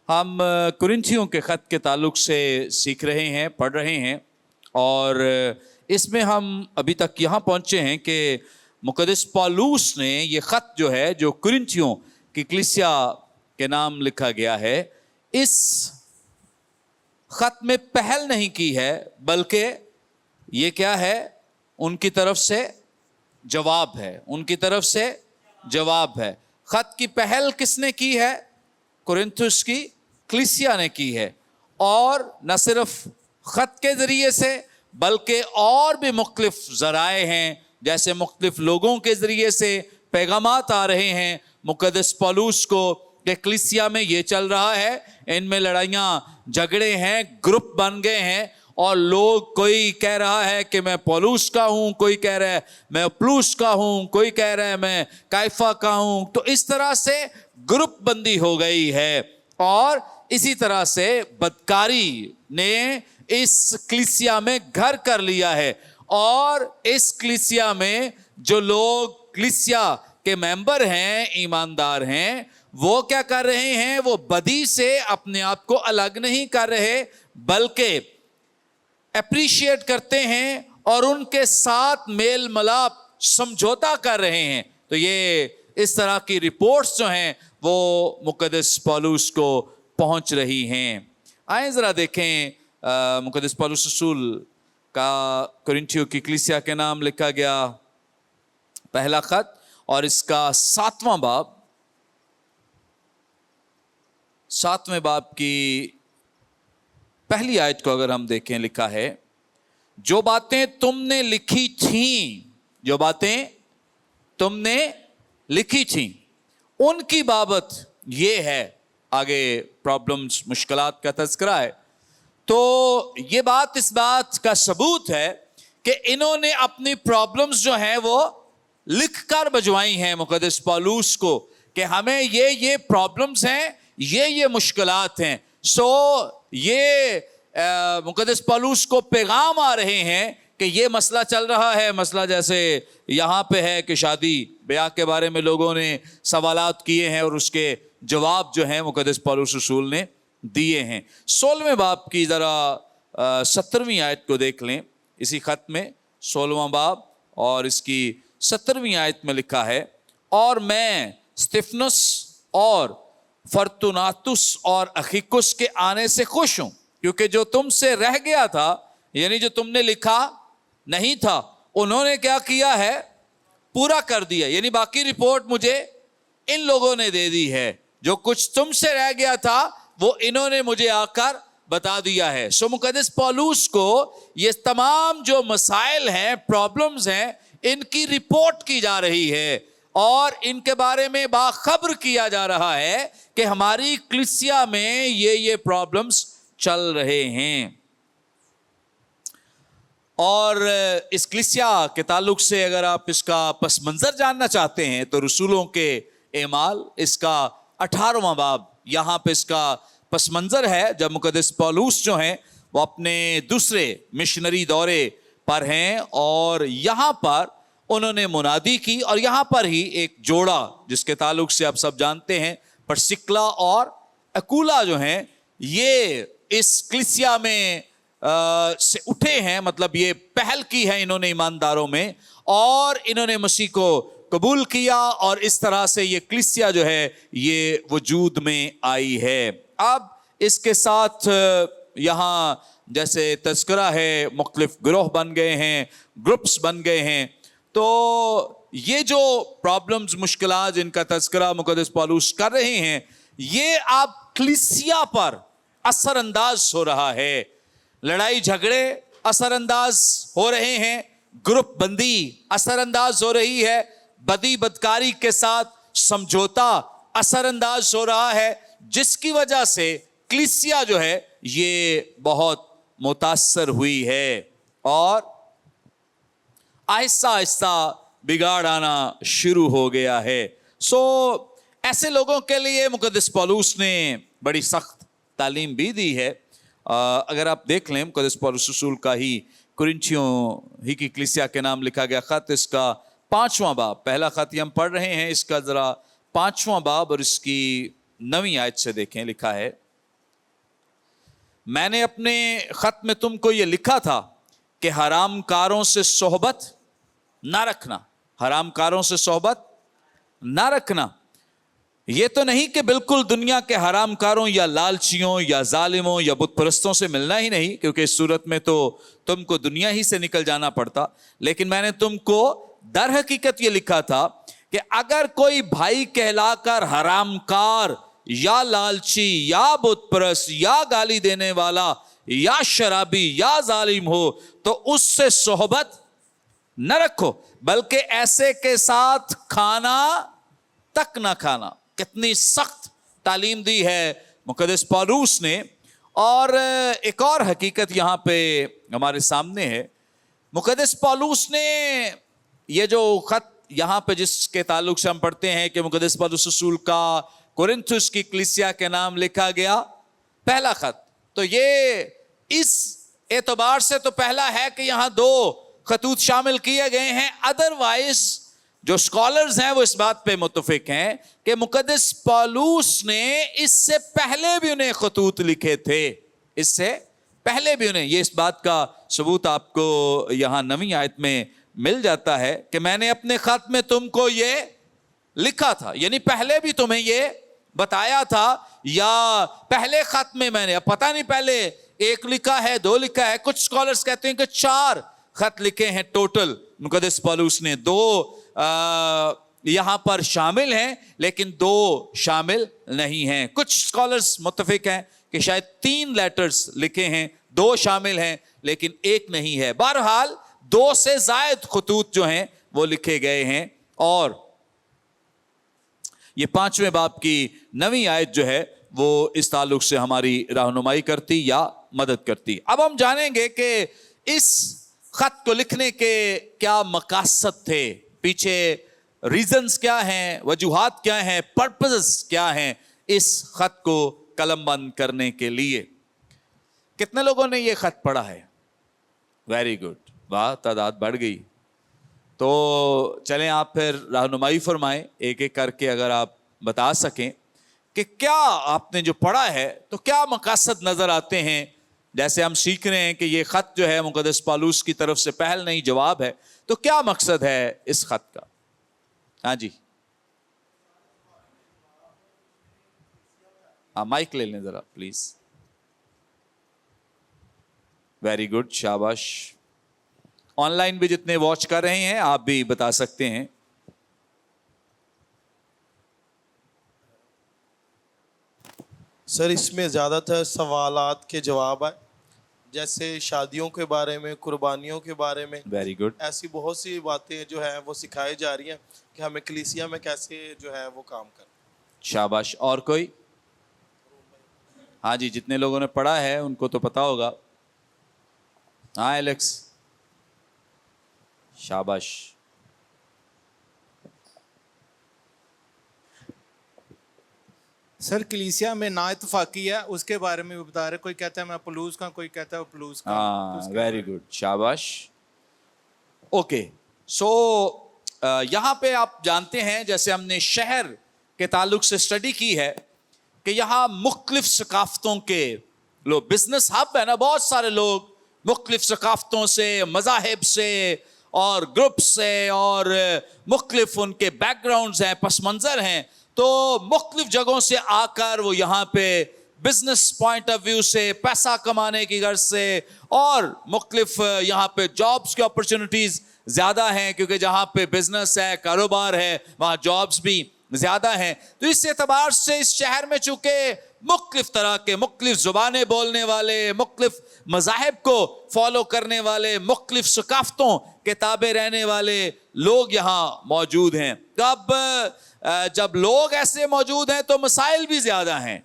हम कुरिन्थियों के ख़त के ताल्लुक़ से सीख रहे हैं, पढ़ रहे हैं, और इसमें हम अभी तक यहाँ पहुँचे हैं कि मुक़द्दस पौलुस ने ये ख़त जो है, जो कुरिन्थियों की कलीसिया के नाम लिखा गया है, इस ख़त में पहल नहीं की है, बल्कि ये क्या है, उनकी तरफ से जवाब है, उनकी तरफ से जवाब है। ख़त की पहल किसने की है? कुरिन्थुस की कलीसिया ने की है, और न सिर्फ ख़त के ज़रिए से बल्कि और भी मुख्तलिफ ज़राए हैं, जैसे मुख्तलिफ लोगों के ज़रिए से पैगामात आ रहे हैं मुक़द्दस पौलुस को कि कलीसिया में ये चल रहा है, इनमें लड़ाइयाँ झगड़े हैं, ग्रुप बन गए हैं, और लोग, कोई कह रहा है कि मैं पौलुस का हूँ, कोई कह रहा है मैं अपुल्लोस का हूँ, कोई कह रहा है मैं काइफा का हूँ। तो इस तरह से ग्रुप बंदी हो गई है, और इसी तरह से बदकारी ने इस कलीसिया में घर कर लिया है, और इस कलीसिया में जो लोग कलीसिया के मेंबर हैं, ईमानदार हैं, वो क्या कर रहे हैं? वो बदी से अपने आप को अलग नहीं कर रहे, बल्कि अप्रिशिएट करते हैं और उनके साथ मेल मिलाप, समझौता कर रहे हैं। तो ये इस तरह की रिपोर्ट्स जो हैं वो मुक़द्दस पौलुस को पहुंच रही हैं। आइए ज़रा देखें मुक़द्दस पौलुस रसूल का कुरिन्थियों की कलीसिया के नाम लिखा गया पहला ख़त, और इसका 7वां बाब की पहली आयत को अगर हम देखें, लिखा है, जो बातें तुमने लिखी थीं, जो बातें तुमने लिखी थीं, उनकी बाबत ये है। आगे प्रॉब्लम्स, मुश्किलात का तज़किरा है। तो ये बात इस बात का सबूत है कि इन्होंने अपनी प्रॉब्लम्स जो हैं वो लिख कर भिजवाई हैं मुक़द्दस पौलुस को कि हमें ये प्रॉब्लम्स हैं, ये मुश्किलात हैं। सो ये मुक़द्दस पौलुस को पैगाम आ रहे हैं कि ये मसला चल रहा है। मसला जैसे यहाँ पे है कि शादी ब्याह के बारे में लोगों ने सवालात किए हैं, और उसके जवाब जो हैं मुक़द्दस पौलुस रसूल ने दिए हैं। 16वें बाब की ज़रा 17वीं आयत को देख लें। इसी ख़त में 16वां बाब और इसकी 17वीं आयत में लिखा है, और मैं स्तिफनुस और फर्तुनातुस और अखिकुस के आने से खुश हूँ, क्योंकि जो तुमसे रह गया था, यानी जो तुमने लिखा नहीं था, उन्होंने क्या किया है? पूरा कर दिया। यानी बाकी रिपोर्ट मुझे इन लोगों ने दे दी है। जो कुछ तुमसे रह गया था वो इन्होंने मुझे आकर बता दिया है। सो मुक़द्दस पौलुस को ये तमाम जो मसाइल हैं, प्रॉब्लम्स हैं, इनकी रिपोर्ट की जा रही है, और इनके बारे में बाखबर किया जा रहा है कि हमारी कलीसिया में ये प्रॉब्लम्स चल रहे हैं। और इस कलीसिया के ताल्लुक से अगर आप इसका पस मंज़र जानना चाहते हैं तो रसूलों के एमाल, इसका 18वां बाब, यहाँ पे इसका पस मंज़र है जब मुक़द्दस पौलुस जो हैं वो अपने दूसरे मिशनरी दौरे पर हैं, और यहाँ पर उन्होंने मुनादी की, और यहाँ पर ही एक जोड़ा जिसके ताल्लुक से आप सब जानते हैं, परसिक्ला और अकूला जो हैं, ये इस कलीसिया में से उठे हैं। मतलब ये पहल की है इन्होंने ईमानदारों में, और इन्होंने मसीह को कबूल किया, और इस तरह से ये कलीसिया जो है ये वजूद में आई है। अब इसके साथ यहाँ जैसे तज़किरा है, मुख्तलिफ गिरोह बन गए हैं, ग्रुप्स बन गए हैं। तो ये जो प्रॉब्लम्स, मुश्किलात, इनका तज़किरा मुक़द्दस पौलुस कर रहे हैं, ये अब कलीसिया पर असरअंदाज हो रहा है। लड़ाई झगड़े असरअंदाज हो रहे हैं, ग्रुप बंदी असरअंदाज हो रही है, बदी बदकारी के साथ समझौता असरअंदाज हो रहा है, जिसकी वजह से कलीसिया जो है ये बहुत मुतासर हुई है, और आहिस्ता आहिस्ता बिगाड़ आना शुरू हो गया है। सो ऐसे लोगों के लिए मुक़द्दस पौलुस ने बड़ी सख्त तालीम भी दी है। अगर आप देख लें मुक़द्दस पौलुस रसूल का ही कुरिन्थियों ही की कलीसिया के नाम लिखा गया ख़त, इसका 5वां बाब, पहला ख़त हम पढ़ रहे हैं, इसका ज़रा 5वां बाब और इसकी 9वीं आयत से देखें। लिखा है, میں نے اپنے خط میں تم کو یہ لکھا تھا کہ حرام کاروں سے صحبت نہ رکھنا، حرام کاروں سے صحبت نہ رکھنا. یہ تو نہیں کہ بالکل دنیا کے حرام کاروں یا لالچیوں یا ظالموں یا بت پرستوں سے ملنا ہی نہیں، کیونکہ اس صورت میں تو تم کو دنیا ہی سے نکل جانا پڑتا. لیکن میں نے تم کو در حقیقت یہ لکھا تھا کہ اگر کوئی بھائی کہلا کر حرام کار یا لالچی یا بت پرست یا گالی دینے والا یا شرابی یا ظالم ہو تو اس سے صحبت نہ رکھو، بلکہ ایسے کے ساتھ کھانا تک نہ کھانا. کتنی سخت تعلیم دی ہے مقدس پالوس نے. اور ایک اور حقیقت یہاں پہ ہمارے سامنے ہے. مقدس پالوس نے یہ جو خط یہاں پہ جس کے تعلق سے ہم پڑھتے ہیں کہ مقدس پالوس رسول کا کورنتھس کی کلیسیا کے نام لکھا گیا پہلا خط، تو یہ اس اعتبار سے تو پہلا ہے کہ یہاں 2 خطوط شامل کیے گئے ہیں. ادروائز جو سکالرز ہیں وہ اس بات پہ متفق ہیں کہ مقدس پالوس نے اس سے پہلے بھی انہیں خطوط لکھے تھے، اس سے پہلے بھی انہیں. یہ اس بات کا ثبوت آپ کو یہاں 9ویں آیت میں مل جاتا ہے کہ میں نے اپنے خط میں تم کو یہ لکھا تھا، یعنی پہلے بھی تمہیں یہ بتایا تھا. یا پہلے خط میں نے اب پتہ نہیں پہلے 1 لکھا ہے 2 لکھا ہے، کچھ سکالرز کہتے ہیں کہ 4 خط لکھے ہیں ٹوٹل مقدس پالوس نے. 2 یہاں پر شامل ہیں لیکن 2 شامل نہیں ہیں. کچھ سکالرز متفق ہیں کہ شاید 3 لیٹرز لکھے ہیں، 2 شامل ہیں لیکن 1 نہیں ہے. بہرحال 2 سے زائد خطوط جو ہیں وہ لکھے گئے ہیں. اور یہ 5ویں باب کی 9ویں آیت جو ہے وہ اس تعلق سے ہماری رہنمائی کرتی یا مدد کرتی. اب ہم جانیں گے کہ اس خط کو لکھنے کے کیا مقاصد تھے، پیچھے ریزنز کیا ہیں، وجوہات کیا ہیں، پرپسز کیا ہیں اس خط کو قلم بند کرنے کے لیے. کتنے لوگوں نے یہ خط پڑھا ہے؟ ویری گڈ، واہ تعداد بڑھ گئی. تو چلیں آپ پھر رہنمائی فرمائیں ایک ایک کر کے، اگر آپ بتا سکیں کہ کیا آپ نے جو پڑھا ہے تو کیا مقاصد نظر آتے ہیں. جیسے ہم سیکھ رہے ہیں کہ یہ خط جو ہے مقدس پالوس کی طرف سے پہل نہیں جواب ہے، تو کیا مقصد ہے اس خط کا؟ ہاں جی، مائک لے لیں ذرا پلیز. ویری گڈ، شاباش. آن لائن بھی جتنے واچ کر رہے ہیں آپ بھی بتا سکتے ہیں. سر اس میں زیادہ تر سوالات کے جواب ہے، جیسے شادیوں کے بارے میں، قربانیوں کے بارے میں. Very good. ایسی بہت سی باتیں جو ہیں وہ سکھائی جا رہی ہیں کہ ہمیں کلیسیا میں کیسے جو ہے وہ کام کرنا. شاباش. اور کوئی؟ ہاں جی، جتنے لوگوں نے پڑھا ہے ان کو تو پتا ہوگا. ہاں ایلیکس، شاباش. سر کلیسیا میں نا اتفاقی ہے، اس کے بارے میں بھی بتا رہے. کوئی کہتا ہے میں پلوس کا، کوئی کہتا ہے پلوس کا. ہاں ویری گڈ، شاباش. اوکے، سو یہاں پہ آپ جانتے ہیں جیسے ہم نے شہر کے تعلق سے اسٹڈی کی ہے کہ یہاں مختلف ثقافتوں کے لوگ، بزنس ہب ہے نا، بہت سارے لوگ مختلف ثقافتوں سے، مذاہب سے اور گروپ سے اور مختلف ان کے بیک گراؤنڈز ہیں، پس منظر ہیں. تو مختلف جگہوں سے آ کر وہ یہاں پہ بزنس پوائنٹ آف ویو سے، پیسہ کمانے کی غرض سے، اور مختلف یہاں پہ جابس کی اپرچونٹیز زیادہ ہیں کیونکہ جہاں پہ بزنس ہے، کاروبار ہے، وہاں جابس بھی زیادہ ہیں. تو اس اعتبار سے اس شہر میں چونکہ مختلف طرح کے، مختلف زبانیں بولنے والے، مختلف مذاہب کو فالو کرنے والے، مختلف ثقافتوں کے تابع رہنے والے لوگ یہاں موجود ہیں. تو اب جب لوگ ایسے موجود ہیں تو مسائل بھی زیادہ ہیں.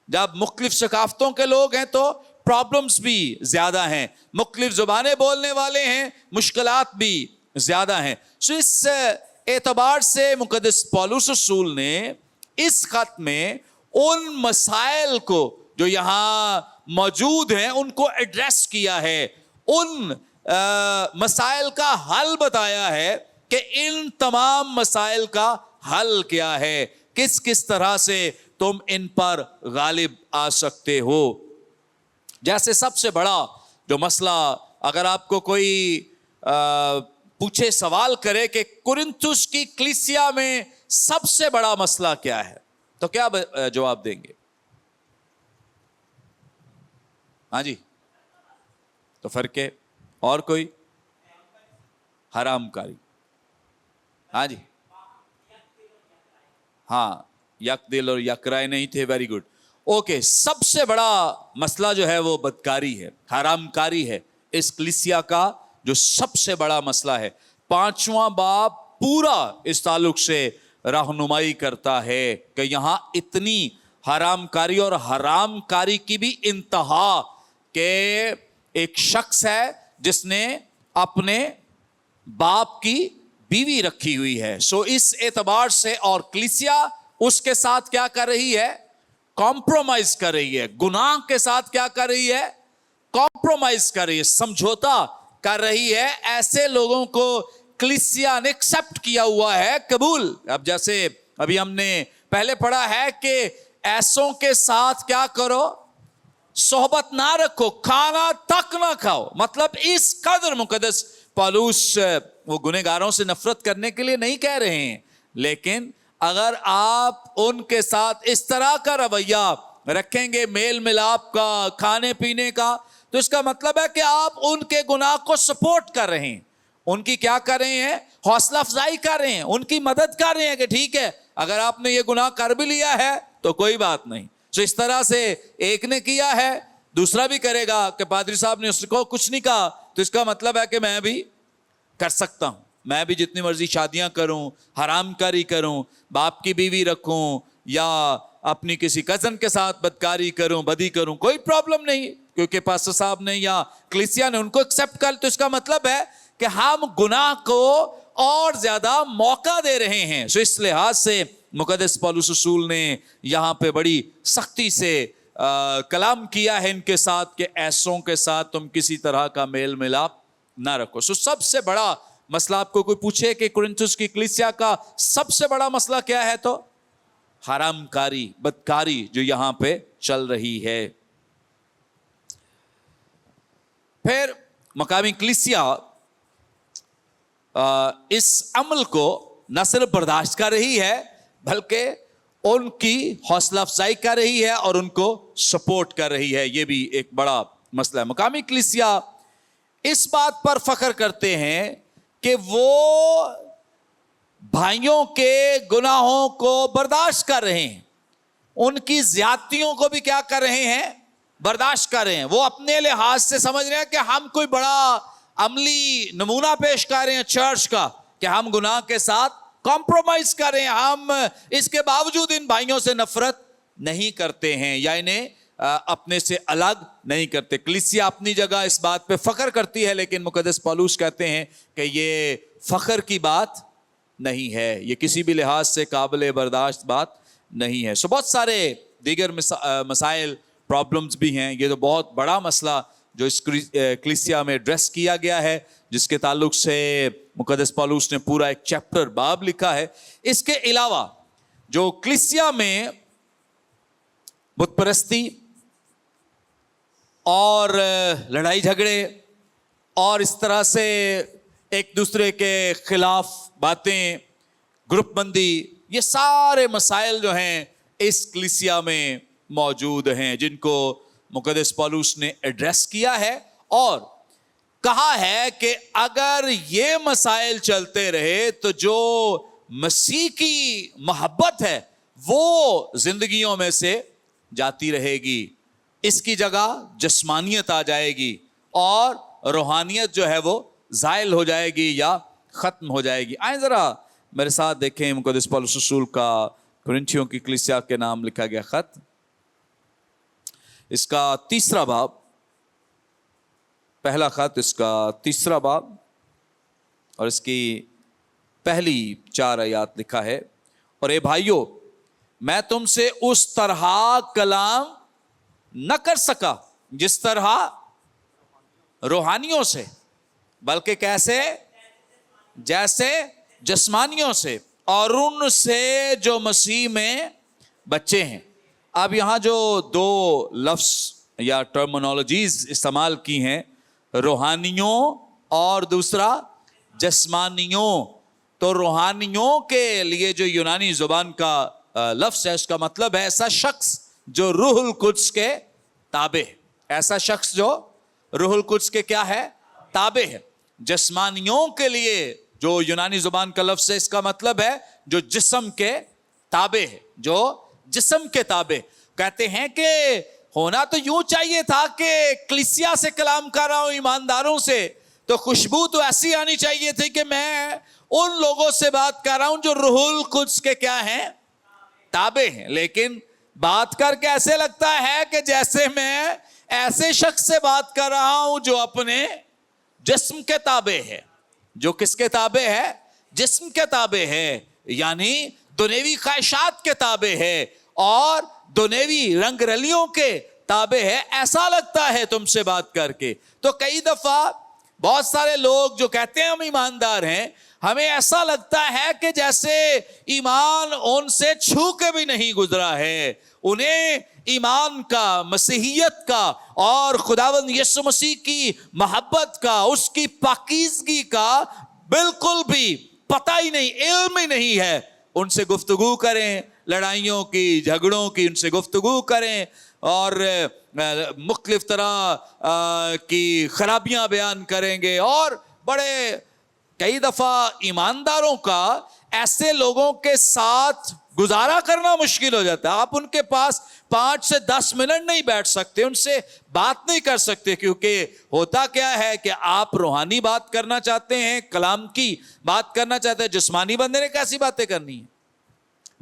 جب مختلف ثقافتوں کے لوگ ہیں تو پرابلمز بھی زیادہ ہیں، مختلف زبانیں بولنے والے ہیں، مشکلات بھی زیادہ ہیں. سو اس اعتبار سے مقدس پالوس رسول نے اس خط میں ان مسائل کو جو یہاں موجود ہیں ان کو ایڈریس کیا ہے، ان مسائل کا حل بتایا ہے کہ ان تمام مسائل کا حل کیا ہے، کس کس طرح سے تم ان پر غالب آ سکتے ہو. जैसे सबसे बड़ा जो मसला, अगर आपको कोई पूछे, सवाल करे कि कुरिन्थुस की कलीसिया में सबसे बड़ा मसला क्या है, तो क्या जवाब देंगे? हाँ जी, तो फर्क है। और कोई? हरामकारी। हाँ जी, हाँ, यकदिल और यकराय नहीं थे, वेरी गुड, ओके। सबसे बड़ा मसला जो है वो बदकारी है, हरामकारी है। इस कलीसिया का जो सबसे बड़ा मसला है, 5वां बाब पूरा इस ताल्लुक से रहनुमाई करता है कि यहां इतनी हरामकारी, और हरामकारी की भी इंतहा के एक शख्स है जिसने अपने बाप की बीवी रखी हुई है। सो इस एतबार से, और कलीसिया उसके साथ क्या कर रही है? कॉम्प्रोमाइज कर रही है। गुनाह के साथ क्या कर रही है? कॉम्प्रोमाइज कर रही है, समझौता कर रही है। ऐसे लोगों को कलीसिया ने एक्सेप्ट किया हुआ है, कबूल। अब जैसे अभी हमने पहले पढ़ा है कि ऐसों के साथ क्या करो? सोहबत ना रखो, खाना तक ना खाओ। मतलब इस कदर मुकद्दस पौलुस वो गुनहगारों से नफरत करने के लिए नहीं कह रहे हैं, लेकिन अगर आप उनके साथ इस तरह का रवैया रखेंगे, मेल मिलाप का, खाने पीने का, तो इसका मतलब है कि आप उनके गुनाह को सपोर्ट कर रहे हैं, उनकी क्या कर रहे हैं? हौसला अफजाई कर रहे हैं, उनकी मदद कर रहे हैं कि ठीक है, अगर आपने ये गुनाह कर भी लिया है तो कोई बात नहीं। तो इस तरह से एक ने किया है, दूसरा भी करेगा कि पादरी साहब ने उसको कुछ नहीं कहा, तो इसका मतलब है कि मैं भी कर सकता हूं, मैं भी जितनी मर्जी शादियां करूं, हरामकारी करूं, बाप की बीवी रखूं, या अपनी किसी कजन के साथ बदकारी करूं, बदी करूं, कोई प्रॉब्लम नहीं, क्योंकि पास्टर साहब ने या कलीसिया ने उनको एक्सेप्ट कर। तो इसका मतलब है कि हम गुनाह को और ज्यादा मौका दे रहे हैं। सो इस लिहाज से मुकद्दस पौलुस रसूल ने यहाँ पे बड़ी सख्ती से कलाम किया है इनके साथ कि ऐसों के साथ तुम किसी तरह का मेल मिलाप ना रखो। सो सबसे बड़ा मसला, आपको कोई पूछे कि कुरिन्थुस की कलीसिया का सबसे बड़ा मसला क्या है, तो हरामकारी, बदकारी जो यहां पे चल रही है। फिर मकामी कलीसिया इस अमल को न सिर्फ बर्दाश्त कर रही है, बल्कि उनकी हौसला अफजाई कर रही है और उनको सपोर्ट कर रही है। यह भी एक बड़ा मसला है। मकामी कलीसिया इस बात पर फख्र करते हैं कि वो भाइयों के गुनाहों को बर्दाश्त कर रहे हैं, उनकी ज्यादतियों को भी क्या कर रहे हैं? बर्दाश्त कर रहे हैं। वो अपने लिहाज से समझ रहे हैं कि हम कोई बड़ा अमली नमूना पेश कर रहे हैं चर्च का, कि हम गुनाह के साथ कॉम्प्रोमाइज कर रहे हैं, हम इसके बावजूद इन भाइयों से नफरत नहीं करते हैं या इन्हें अपने से अलग नहीं करते। कलीसिया अपनी जगह इस बात पे फख्र करती है, लेकिन मुकद्दस पौलुस कहते हैं कि ये फख्र की बात नहीं है, ये किसी भी लिहाज से काबिल बर्दाश्त बात नहीं है। सो बहुत सारे दीगर मसाइल, प्रॉब्लम्स भी हैं। ये तो बहुत बड़ा मसला जो इस कलीसिया में एड्रेस किया गया है, जिसके ताल्लुक से मुकद्दस पौलुस ने पूरा एक चैप्टर बाब लिखा है। इसके अलावा जो कलीसिया में बुत परस्ती और लड़ाई झगड़े और इस तरह से एक दूसरे के खिलाफ बातें, ग्रुप बंदी, ये सारे मसाइल जो हैं इस कलीसिया में मौजूद हैं, जिनको मुकद्दस पौलुस ने एड्रेस किया है और कहा है कि अगर ये मसाइल चलते रहे तो जो मसीह की मोहब्बत है वो जिंदगियों में से जाती रहेगी, इसकी जगह जिस्मानियत आ जाएगी और रूहानियत जो है वो ज़ाइल हो जाएगी या ख़त्म हो जाएगी। आए ज़रा मेरे साथ देखें मुकद्दस पौलुस रसूल का कुरिन्थियों की कलीसिया के नाम लिखा गया ख़त, इसका 3रा बाब, पहला ख़त इसका 3रा बाब और इसकी पहली 4 आयत लिखा है। और ए भाइयों, मैं तुमसे उस तरह कलाम न कर सका जिस तरह रूहानियों से, बल्कि कैसे? जैसे जिस्मानियों से, और उनसे जो मसीह में बच्चे हैं। अब यहाँ जो 2 लफ्ज़ یا ٹرمنالوجیز استعمال کی ہیں, روحانیوں اور دوسرا جسمانیوں. تو روحانیوں کے لیے جو یونانی زبان کا لفظ ہے, اس کا مطلب ہے ایسا شخص جو روح القدس کے تابع ہے. ایسا شخص جو روح القدس کے کیا ہے, تابع ہے. جسمانیوں کے لیے جو یونانی زبان کا لفظ ہے, اس کا مطلب ہے جو جسم کے تابع ہے, جو جسم کے تابع. کہتے ہیں کہ ہونا تو یوں چاہیے تھا کہ کلیسیا سے کلام کر رہا ہوں, ایمانداروں سے, تو خوشبو تو ایسی آنی چاہیے تھی کہ میں ان لوگوں سے بات کر رہا ہوں جو روح القدس کے کیا ہیں, تابع ہیں. لیکن بات کر کے ایسے لگتا ہے کہ جیسے میں ایسے شخص سے بات کر رہا ہوں جو اپنے جسم کے تابع ہے. جو کس کے تابع ہے, جسم کے تابع ہے, یعنی دنیوی خواہشات کے تابع ہے اور دنیوی رنگ رلیوں کے تابع ہے. ایسا لگتا ہے تم سے بات کر کے. تو کئی دفعہ بہت سارے لوگ جو کہتے ہیں ہم ایماندار ہیں, ہمیں ایسا لگتا ہے کہ جیسے ایمان ان سے چھو کے بھی نہیں گزرا ہے. انہیں ایمان کا, مسیحیت کا اور خداوند یسوع مسیح کی محبت کا, اس کی پاکیزگی کا بالکل بھی پتہ ہی نہیں, علم ہی نہیں ہے. ان سے گفتگو کریں, لڑائیوں کی, جھگڑوں کی ان سے گفتگو کریں اور مختلف طرح کی خرابیاں بیان کریں گے. اور بڑے کئی دفعہ ایمانداروں کا ایسے لوگوں کے ساتھ گزارا کرنا مشکل ہو جاتا ہے. آپ ان کے پاس 5 سے 10 منٹ نہیں بیٹھ سکتے, ان سے بات نہیں کر سکتے, کیونکہ ہوتا کیا ہے کہ آپ روحانی بات کرنا چاہتے ہیں, کلام کی بات کرنا چاہتے ہیں. جسمانی بندے نے کیسی باتیں کرنی ہیں,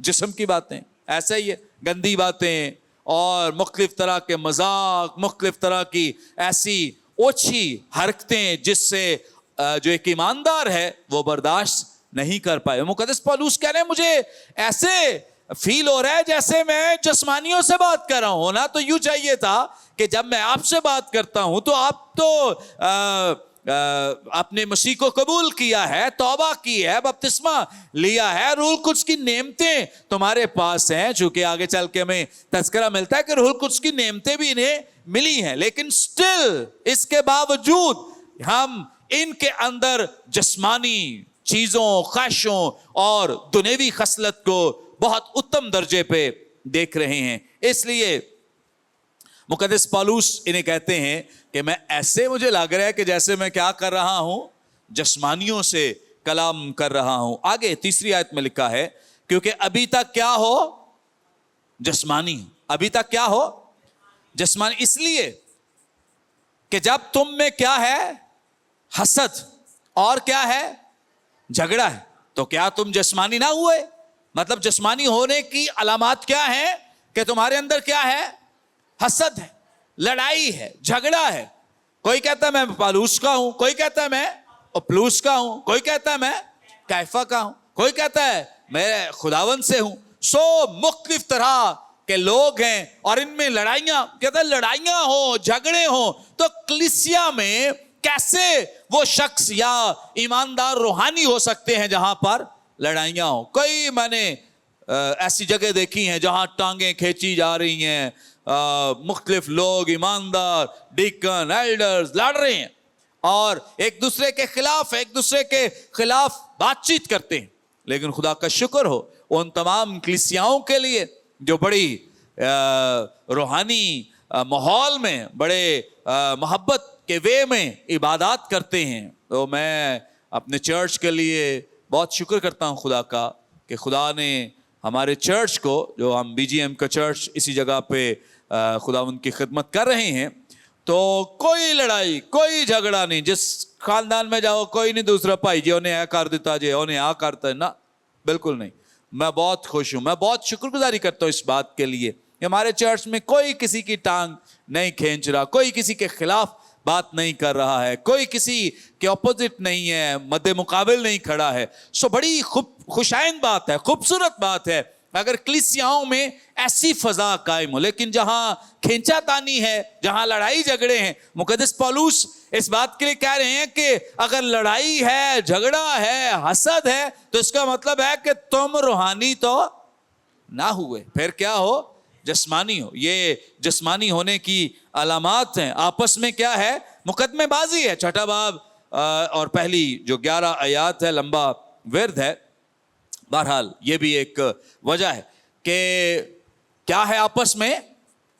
جسم کی باتیں, ایسا ہی ہے, گندی باتیں اور مختلف طرح کے مذاق, مختلف طرح کی ایسی اوچھی حرکتیں جس سے جو ایک ایماندار ہے وہ برداشت نہیں کر پائے. مقدس پولس کہہ رہے ہیں مجھے ایسے فیل ہو رہا ہے جیسے میں جسمانیوں سے بات کر رہا ہوں. ہونا تو یوں چاہیے تھا کہ جب میں آپ سے بات کرتا ہوں تو آپ تو اپنے مسیح کو قبول کیا ہے, توبہ کی ہے, بپتسمہ لیا ہے, روح القدس کی نعمتیں تمہارے پاس ہیں. چونکہ آگے چل کے ہمیں تذکرہ ملتا ہے کہ روح القدس کی نعمتیں بھی انہیں ملی ہیں, لیکن سٹل اس کے باوجود ہم ان کے اندر جسمانی چیزوں, خواہشوں اور دنیوی خصلت کو بہت اتم درجے پہ دیکھ رہے ہیں. اس لیے مقدس پولس انہیں کہتے ہیں کہ میں ایسے مجھے لگ رہا ہے کہ جیسے میں کیا کر رہا ہوں, جسمانیوں سے کلام کر رہا ہوں. آگے تیسری آیت میں لکھا ہے کیونکہ ابھی تک کیا ہو, جسمانی, ابھی تک کیا ہو, جسمانی, اس لیے کہ جب تم میں کیا ہے, حسد اور کیا ہے, جھگڑا ہے, تو کیا تم جسمانی نہ ہوئے. مطلب جسمانی ہونے کی علامات کیا ہیں کہ تمہارے اندر کیا ہے, حسد ہے, لڑائی ہے, جھگڑا ہے. کوئی کہتا ہے میں پالوس کا ہوں, کوئی کہتا ہے میں اپلوس کا ہوں, کوئی کہتا ہے میں کیفا کا ہوں, کوئی کہتا ہے میں خداوند سے ہوں. سو مختلف طرح کے لوگ ہیں اور ان میں لڑائیاں, کہتا ہے لڑائیاں ہوں, جھگڑے ہوں. تو کلیسیا میں کیسے وہ شخص یا ایماندار روحانی ہو سکتے ہیں جہاں پر لڑائیاں ہوں. کئی میں نے ایسی جگہ دیکھی ہیں جہاں ٹانگیں کھینچی جا رہی ہیں, مختلف لوگ ایماندار, ڈیکن, ایلڈرز لڑ رہے ہیں اور ایک دوسرے کے خلاف بات چیت کرتے ہیں. لیکن خدا کا شکر ہو ان تمام کلیسیاؤں کے لیے جو بڑی روحانی ماحول میں, بڑے محبت کے وے میں عبادات کرتے ہیں. تو میں اپنے چرچ کے لیے بہت شکر کرتا ہوں خدا کا کہ خدا نے ہمارے چرچ کو, جو ہم بی جی ایم کا چرچ اسی جگہ پہ خدا ان کی خدمت کر رہے ہیں, تو کوئی لڑائی, کوئی جھگڑا نہیں. جس خاندان میں جاؤ کوئی نہیں دوسرا بھائی جی انہیں کر دیتا جی, انہیں کرتا ہے نا, بالکل نہیں. میں بہت خوش ہوں, میں بہت شکر گزاری کرتا ہوں اس بات کے لیے کہ ہمارے چرچ میں کوئی کسی کی ٹانگ نہیں کھینچ رہا, کوئی کسی کے خلاف بات نہیں کر رہا ہے, کوئی کسی کے اپوزٹ نہیں ہے, مد مقابل نہیں کھڑا ہے. سو بڑی خوشائند بات ہے, خوبصورت بات ہے اگر کلیسیاؤں میں ایسی فضا قائم ہو. لیکن جہاں کھینچا تانی ہے, جہاں لڑائی جھگڑے ہیں, مقدس پولس اس بات کے لیے کہہ رہے ہیں کہ اگر لڑائی ہے, جھگڑا ہے, حسد ہے, تو اس کا مطلب ہے کہ تم روحانی تو نہ ہوئے. پھر کیا ہو, جسمانی ہو. یہ جسمانی ہونے کی علامات ہیں. آپس میں کیا ہے؟ مقدمے بازی ہے. چھٹا باب اور پہلی جو 11 آیات ہے, لمبا ورد ہے. بہرحال یہ بھی ایک وجہ ہے کہ کیا ہے آپس میں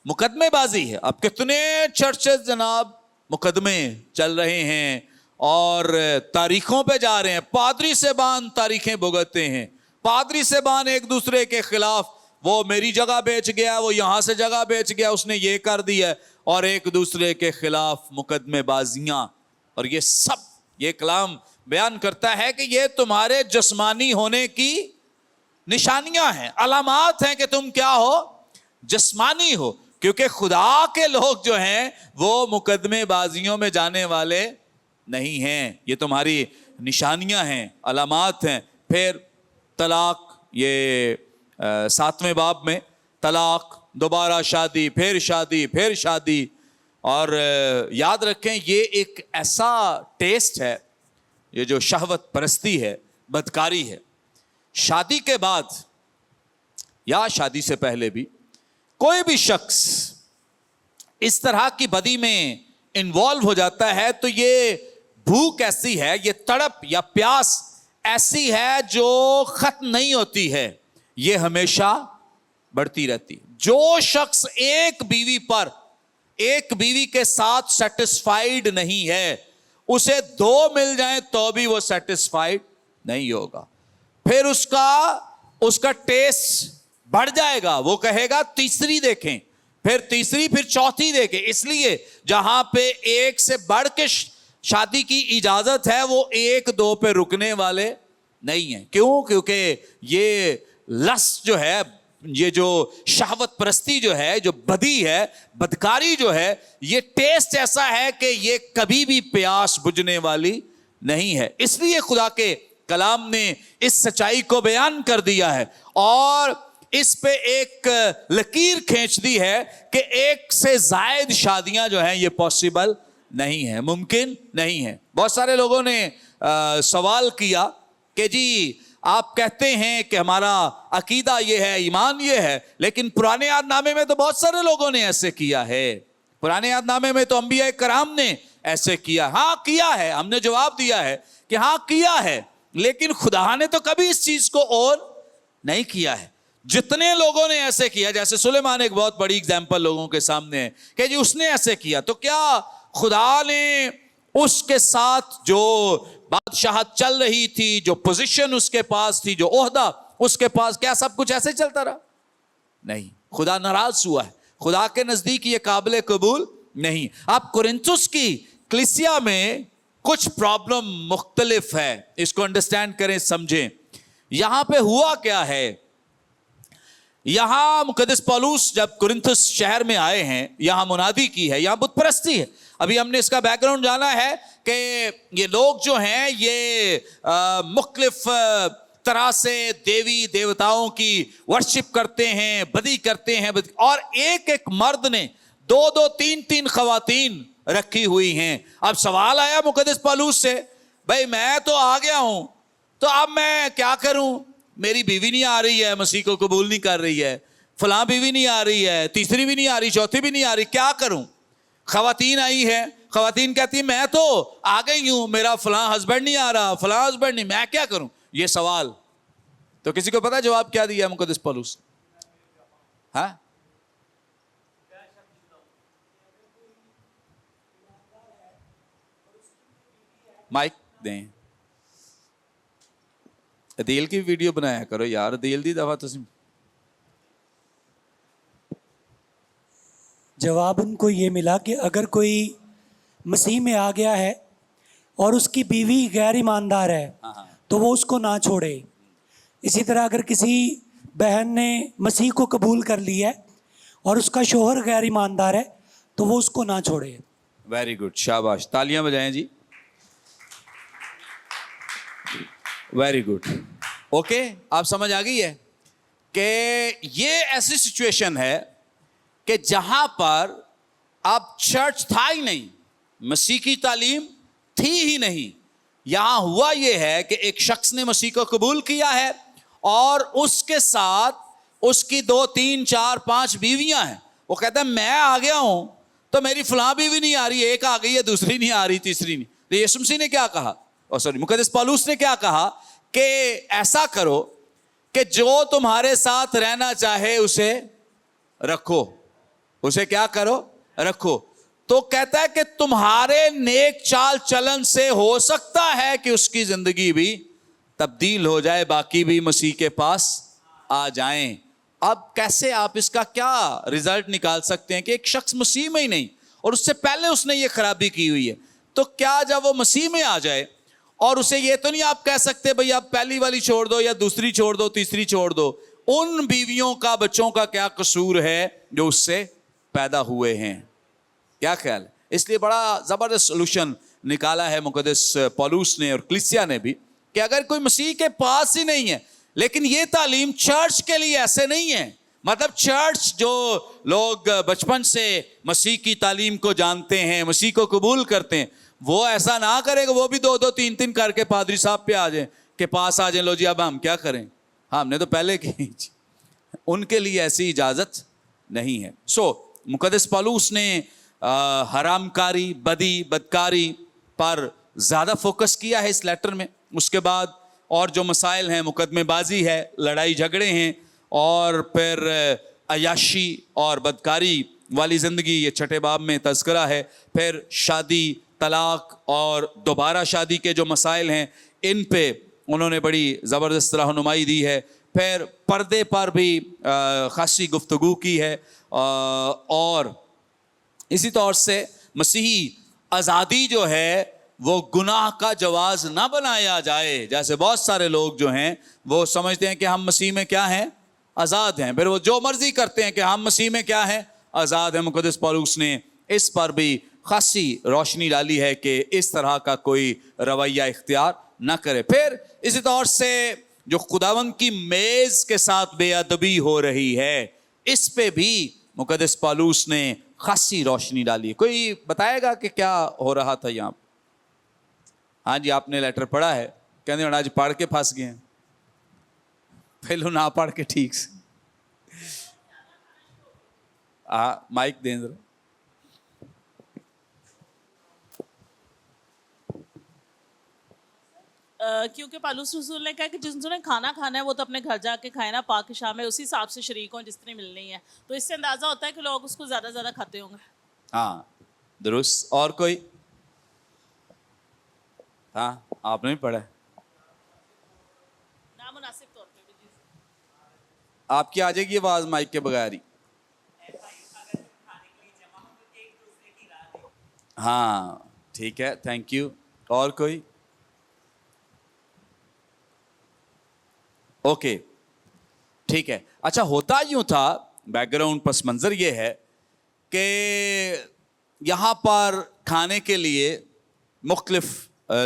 مقدمے بازی ہے. اب کتنے چرچز جناب مقدمے چل رہے ہیں اور تاریخوں پہ جا رہے ہیں. پادری سے بان تاریخیں بھگتتے ہیں, پادری سے بان ایک دوسرے کے خلاف, وہ میری جگہ بیچ گیا, وہ یہاں سے جگہ بیچ گیا, اس نے یہ کر دیا, اور ایک دوسرے کے خلاف مقدمے بازیاں. اور یہ سب یہ کلام بیان کرتا ہے کہ یہ تمہارے جسمانی ہونے کی نشانیاں ہیں, علامات ہیں کہ تم کیا ہو؟ جسمانی ہو. کیونکہ خدا کے لوگ جو ہیں وہ مقدمے بازیوں میں جانے والے نہیں ہیں. یہ تمہاری نشانیاں ہیں, علامات ہیں. پھر طلاق, یہ 7ویں باب میں طلاق, دوبارہ شادی, پھر شادی, پھر شادی. اور یاد رکھیں یہ ایک ایسا ٹیسٹ ہے, یہ جو شہوت پرستی ہے, بدکاری ہے. شادی کے بعد یا شادی سے پہلے بھی کوئی بھی شخص اس طرح کی بدی میں انوالو ہو جاتا ہے تو یہ بھوک ایسی ہے, یہ تڑپ یا پیاس ایسی ہے جو ختم نہیں ہوتی ہے, یہ ہمیشہ بڑھتی رہتی. جو شخص ایک بیوی کے ساتھ سیٹسفائیڈ نہیں ہے, اسے 2 مل جائیں تو بھی وہ سیٹسفائیڈ نہیں ہوگا. پھر اس کا ٹیسٹ بڑھ جائے گا, وہ کہے گا تیسری دیکھیں, پھر تیسری, پھر چوتھی دیکھیں. اس لیے جہاں پہ ایک سے بڑھ کے شادی کی اجازت ہے وہ 1-2 پہ رکنے والے نہیں ہیں. کیوں؟ کیونکہ یہ لسٹ جو ہے, یہ جو شہوت پرستی جو ہے, جو بدی ہے, بدکاری جو ہے, یہ ٹیسٹ ایسا ہے کہ یہ کبھی بھی پیاس بجھنے والی نہیں ہے. اس لیے خدا کے کلام نے اس سچائی کو بیان کر دیا ہے اور اس پہ ایک لکیر کھینچ دی ہے کہ ایک سے زائد شادیاں جو ہیں یہ پاسبل نہیں ہے, ممکن نہیں ہے. بہت سارے لوگوں نے سوال کیا کہ جی آپ کہتے ہیں کہ ہمارا عقیدہ یہ ہے, ایمان یہ ہے, لیکن پرانے عہد نامے میں تو بہت سارے لوگوں نے ایسے کیا ہے. پرانے عہد نامے میں تو انبیاء کرام نے ایسے کیا. ہاں کیا ہے, ہم نے جواب دیا ہے کہ ہاں کیا ہے, لیکن خدا نے تو کبھی اس چیز کو اور نہیں کیا ہے. جتنے لوگوں نے ایسے کیا, جیسے سلیمان ایک بہت بڑی اگزامپل لوگوں کے سامنے ہے کہ جی اس نے ایسے کیا, تو کیا خدا نے اس کے ساتھ جو بادشاہت چل رہی تھی, جو پوزیشن اس کے پاس تھی, جو عہدہ اس کے پاس, کیا سب کچھ ایسے چلتا رہا؟ نہیں. خدا ناراض ہوا ہے, خدا کے نزدیک یہ قابل قبول نہیں. اب کرنتھس کی کلیسیا میں کچھ پرابلم مختلف ہے, اس کو انڈرسٹینڈ کریں, سمجھیں. یہاں پہ ہوا کیا ہے, یہاں مقدس پولس جب کرنتھس شہر میں آئے ہیں, یہاں منادی کی ہے, یہاں بت پرستی ہے. ابھی ہم نے اس کا بیک گراؤنڈ جانا ہے کہ یہ لوگ جو ہیں یہ مختلف طرح سے دیوی دیوتاؤں کی ورشپ کرتے ہیں, بدی کرتے ہیں, اور ایک مرد نے 2 3 خواتین رکھی ہوئی ہیں. اب سوال آیا مقدس پولس سے, بھائی میں تو آ گیا ہوں, تو اب میں کیا کروں؟ میری بیوی نہیں آ رہی ہے, مسیح کو قبول نہیں کر رہی ہے, فلاں بیوی نہیں آ رہی ہے, تیسری بھی نہیں آ رہی, چوتھی بھی نہیں آ رہی, کیا کروں؟ خواتین آئی ہے, خواتین کہتی ہیں میں تو آ گئی ہوں, میرا فلاں ہسبینڈ نہیں آ رہا, فلاں ہسبینڈ نہیں, میں کیا کروں؟ یہ سوال. تو کسی کو پتا جواب کیا دیا مقدس پولس؟ ہاں, مائک دیں. عدیل کی ویڈیو بنایا کرو یار, عدیل دی دفعہ تسی. جواب ان کو یہ ملا کہ اگر کوئی مسیح میں آ گیا ہے اور اس کی بیوی غیر ایماندار ہے تو وہ اس کو نہ چھوڑے. اسی طرح اگر کسی بہن نے مسیح کو قبول کر لی ہے اور اس کا شوہر غیر ایماندار ہے تو وہ اس کو نہ چھوڑے. ویری گڈ, شاباش, تالیاں بجائیں جی. Very good. اوکے, آپ سمجھ آ گئی ہے کہ یہ ایسی سچویشن ہے کہ جہاں پر اب چرچ تھا ہی نہیں, مسیح کی تعلیم تھی ہی نہیں. یہاں ہوا یہ ہے کہ ایک شخص نے مسیح کو قبول کیا ہے اور اس کے ساتھ اس کی 2 3 4 5 بیویاں ہیں, وہ کہتا ہے میں آ گیا ہوں تو میری فلاں بیوی نہیں آ رہی, ایک آ گئی ہے, دوسری نہیں آ رہی, تیسری نہیں. تو یسوع مسیح نے کیا کہا, سوری مقدس پالوس نے کیا کہا کہ ایسا کرو کہ جو تمہارے ساتھ رہنا چاہے اسے رکھو, اسے کیا کرو, رکھو. تو کہتا ہے کہ تمہارے نیک چال چلن سے ہو سکتا ہے کہ اس کی زندگی بھی تبدیل ہو جائے, باقی بھی مسیح کے پاس آ جائیں. اب کیسے آپ اس کا کیا رزلٹ نکال سکتے ہیں کہ ایک شخص مسیح میں ہی نہیں اور اس سے پہلے اس نے یہ خرابی کی ہوئی ہے, تو کیا جب وہ مسیح میں آ جائے اور اسے یہ تو نہیں آپ کہہ سکتے بھئی آپ پہلی والی چھوڑ دو یا دوسری چھوڑ دو تیسری چھوڑ دو, ان بیویوں کا بچوں کا کیا قصور ہے جو اس سے پیدا ہوئے ہیں. کیا خیال ہے؟ اس لیے بڑا زبردست سولوشن نکالا ہے مقدس پالوس نے اور کلیسیا نے بھی کہ اگر کوئی مسیح کے پاس ہی نہیں ہے, لیکن یہ تعلیم چرچ کے لیے ایسے نہیں ہے. مطلب چرچ جو لوگ بچپن سے مسیح کی تعلیم کو جانتے ہیں, مسیح کو قبول کرتے ہیں, وہ ایسا نہ کرے کہ وہ بھی 2 2 3 3 کر کے پادری صاحب پہ آ جائیں کہ پاس آ جائیں, لو جی اب ہم کیا کریں, ہم نے تو پہلے کی. ان کے لیے ایسی اجازت نہیں ہے. سو مقدس پالوس نے حرام کاری, بدی, بدکاری پر زیادہ فوکس کیا ہے اس لیٹر میں. اس کے بعد اور جو مسائل ہیں, مقدمے بازی ہے, لڑائی جھگڑے ہیں, اور پھر عیاشی اور بدکاری والی زندگی, یہ 6 باب میں تذکرہ ہے. پھر شادی, طلاق اور دوبارہ شادی کے جو مسائل ہیں ان پہ انہوں نے بڑی زبردست رہنمائی دی ہے. پھر پردے پر بھی خاصی گفتگو کی ہے, اور اسی طور سے مسیحی آزادی جو ہے وہ گناہ کا جواز نہ بنایا جائے. جیسے بہت سارے لوگ جو ہیں وہ سمجھتے ہیں کہ ہم مسیح میں کیا ہیں, آزاد ہیں, پھر وہ جو مرضی کرتے ہیں کہ ہم مسیح میں کیا ہیں, آزاد ہیں. مقدس پالوس نے اس پر بھی خاصی روشنی ڈالی ہے کہ اس طرح کا کوئی رویہ اختیار نہ کرے. پھر اسی طور سے جو خداوند کی میز کے ساتھ بے ادبی ہو رہی ہے, اس پہ بھی مقدس پالوس نے خاصی روشنی ڈالی. کوئی بتائے گا کہ کیا ہو رہا تھا یہاں؟ ہاں جی, آپ نے لیٹر پڑھا ہے, کہتے ہیں آج پڑھ کے پھنس گئے ہیں, پہلو نہ پڑھ کے ٹھیک سے. مائک دیں ذرا. کیونکہ پالوس رسول نے کہا کہ جن نے کھانا کھانا ہے وہ تو اپنے گھر جا کے کھائے نا, پاک شام میں اسی حساب سے شریک ہوں جس نے ملنی ہے. تو اس سے اندازہ ہوتا ہے کہ لوگ اس کو زیادہ زیادہ کھاتے ہوں گے. ہاں درست. اور کوئی؟ ہاں آپ نے بھی پڑھا ہے. نامناسب طور پہ بھی. آپ کی آ جائے گی آواز مائک کے بغیر ہی. ہاں ٹھیک ہے, تھینک یو. اور کوئی؟ اوکے ٹھیک ہے. اچھا ہوتا یوں تھا, بیک گراؤنڈ پس منظر یہ ہے کہ یہاں پر کھانے کے لیے مختلف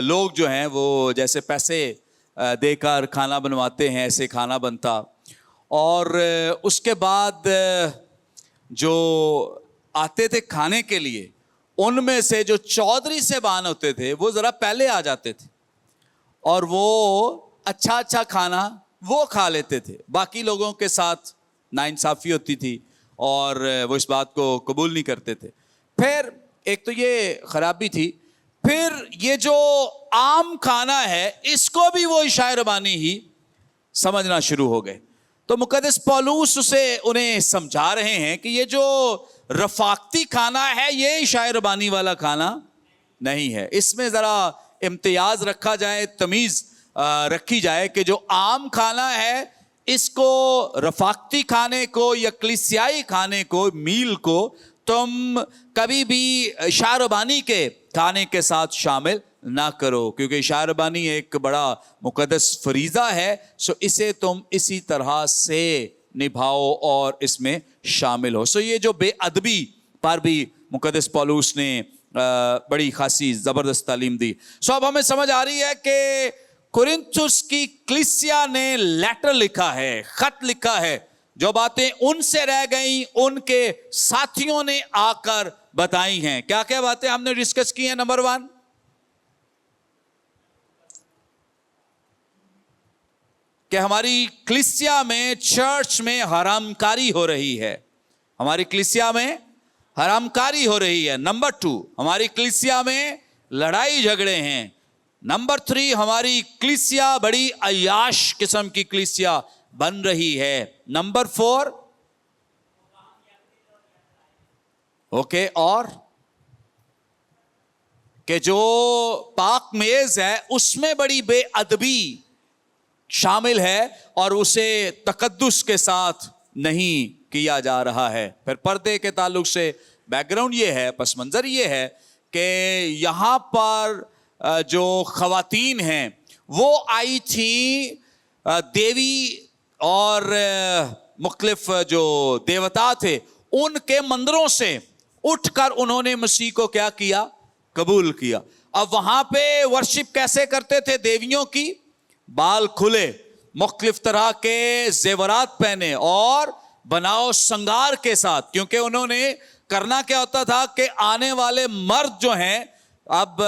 لوگ جو ہیں وہ جیسے پیسے دے کر کھانا بنواتے ہیں, ایسے کھانا بنتا. اور اس کے بعد جو آتے تھے کھانے کے لیے, ان میں سے جو چودھری صاحبان ہوتے تھے وہ ذرا پہلے آ جاتے تھے اور وہ اچھا اچھا کھانا وہ کھا لیتے تھے. باقی لوگوں کے ساتھ ناانصافی ہوتی تھی اور وہ اس بات کو قبول نہیں کرتے تھے. پھر ایک تو یہ خرابی تھی, پھر یہ جو عام کھانا ہے اس کو بھی وہ عشاء ربانی ہی سمجھنا شروع ہو گئے. تو مقدس پالوس اسے انہیں سمجھا رہے ہیں کہ یہ جو رفاقتی کھانا ہے یہ عشاء ربانی والا کھانا نہیں ہے, اس میں ذرا امتیاز رکھا جائے, تمیز رکھی جائے کہ جو عام کھانا ہے اس کو, رفاقتی کھانے کو یا کلیسیائی کھانے کو, میل کو تم کبھی بھی عشاء ربانی کے کھانے کے ساتھ شامل نہ کرو, کیونکہ عشاء ربانی ایک بڑا مقدس فریضہ ہے. سو اسے تم اسی طرح سے نبھاؤ اور اس میں شامل ہو. سو یہ جو بے ادبی پر بھی مقدس پالوس نے بڑی خاصی زبردست تعلیم دی. سو اب ہمیں سمجھ آ رہی ہے کہ کورنتھس کی کلیسیا نے لیٹر لکھا ہے, خط لکھا ہے, جو باتیں ان سے رہ گئیں ان کے ساتھیوں نے آ کر بتائی ہیں. کیا کیا باتیں ہم نے ڈسکس کی ہیں؟ نمبر 1, کہ ہماری کلیسیا میں چرچ میں حرام کاری ہو رہی ہے, ہماری کلیسیا میں حرام کاری ہو رہی ہے. نمبر 2, ہماری کلیسیا میں لڑائی جھگڑے ہیں. نمبر 3, ہماری کلیسیا بڑی عیاش قسم کی کلیسیا بن رہی ہے. نمبر 4, اوکے, اور کہ جو پاک میز ہے اس میں بڑی بے ادبی شامل ہے اور اسے تقدس کے ساتھ نہیں کیا جا رہا ہے. پھر پردے کے تعلق سے بیک گراؤنڈ یہ ہے, پس منظر یہ ہے کہ یہاں پر جو خواتین ہیں وہ آئی تھیں دیوی اور مختلف جو دیوتا تھے ان کے مندروں سے اٹھ کر انہوں نے مسیح کو کیا کیا, قبول کیا. اب وہاں پہ ورشپ کیسے کرتے تھے دیویوں کی؟ بال کھلے, مختلف طرح کے زیورات پہنے اور بناؤ سنگار کے ساتھ, کیونکہ انہوں نے کرنا کیا ہوتا تھا کہ آنے والے مرد جو ہیں, اب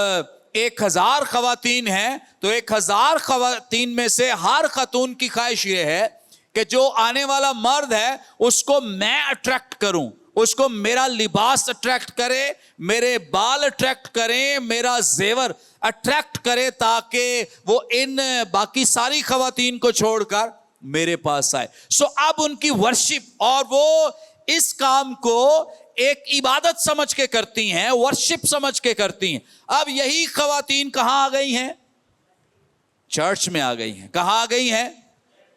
1000 خواتین ہیں تو 1000 خواتین میں سے ہر خاتون کی خواہش یہ ہے کہ جو آنے والا مرد ہے اس کو میں اٹریکٹ کروں, اس کو میرا لباس اٹریکٹ کرے, میرے بال اٹریکٹ کریں, میرا زیور اٹریکٹ کرے, تاکہ وہ ان باقی ساری خواتین کو چھوڑ کر میرے پاس آئے. سو اب ان کی ورشپ, اور وہ اس کام کو ایک عبادت سمجھ کے کرتی ہیں, ورشپ سمجھ کے کرتی ہیں. اب یہی خواتین کہاں آ گئی ہیں؟ چرچ میں آ گئی ہیں. کہاں آ گئی ہیں؟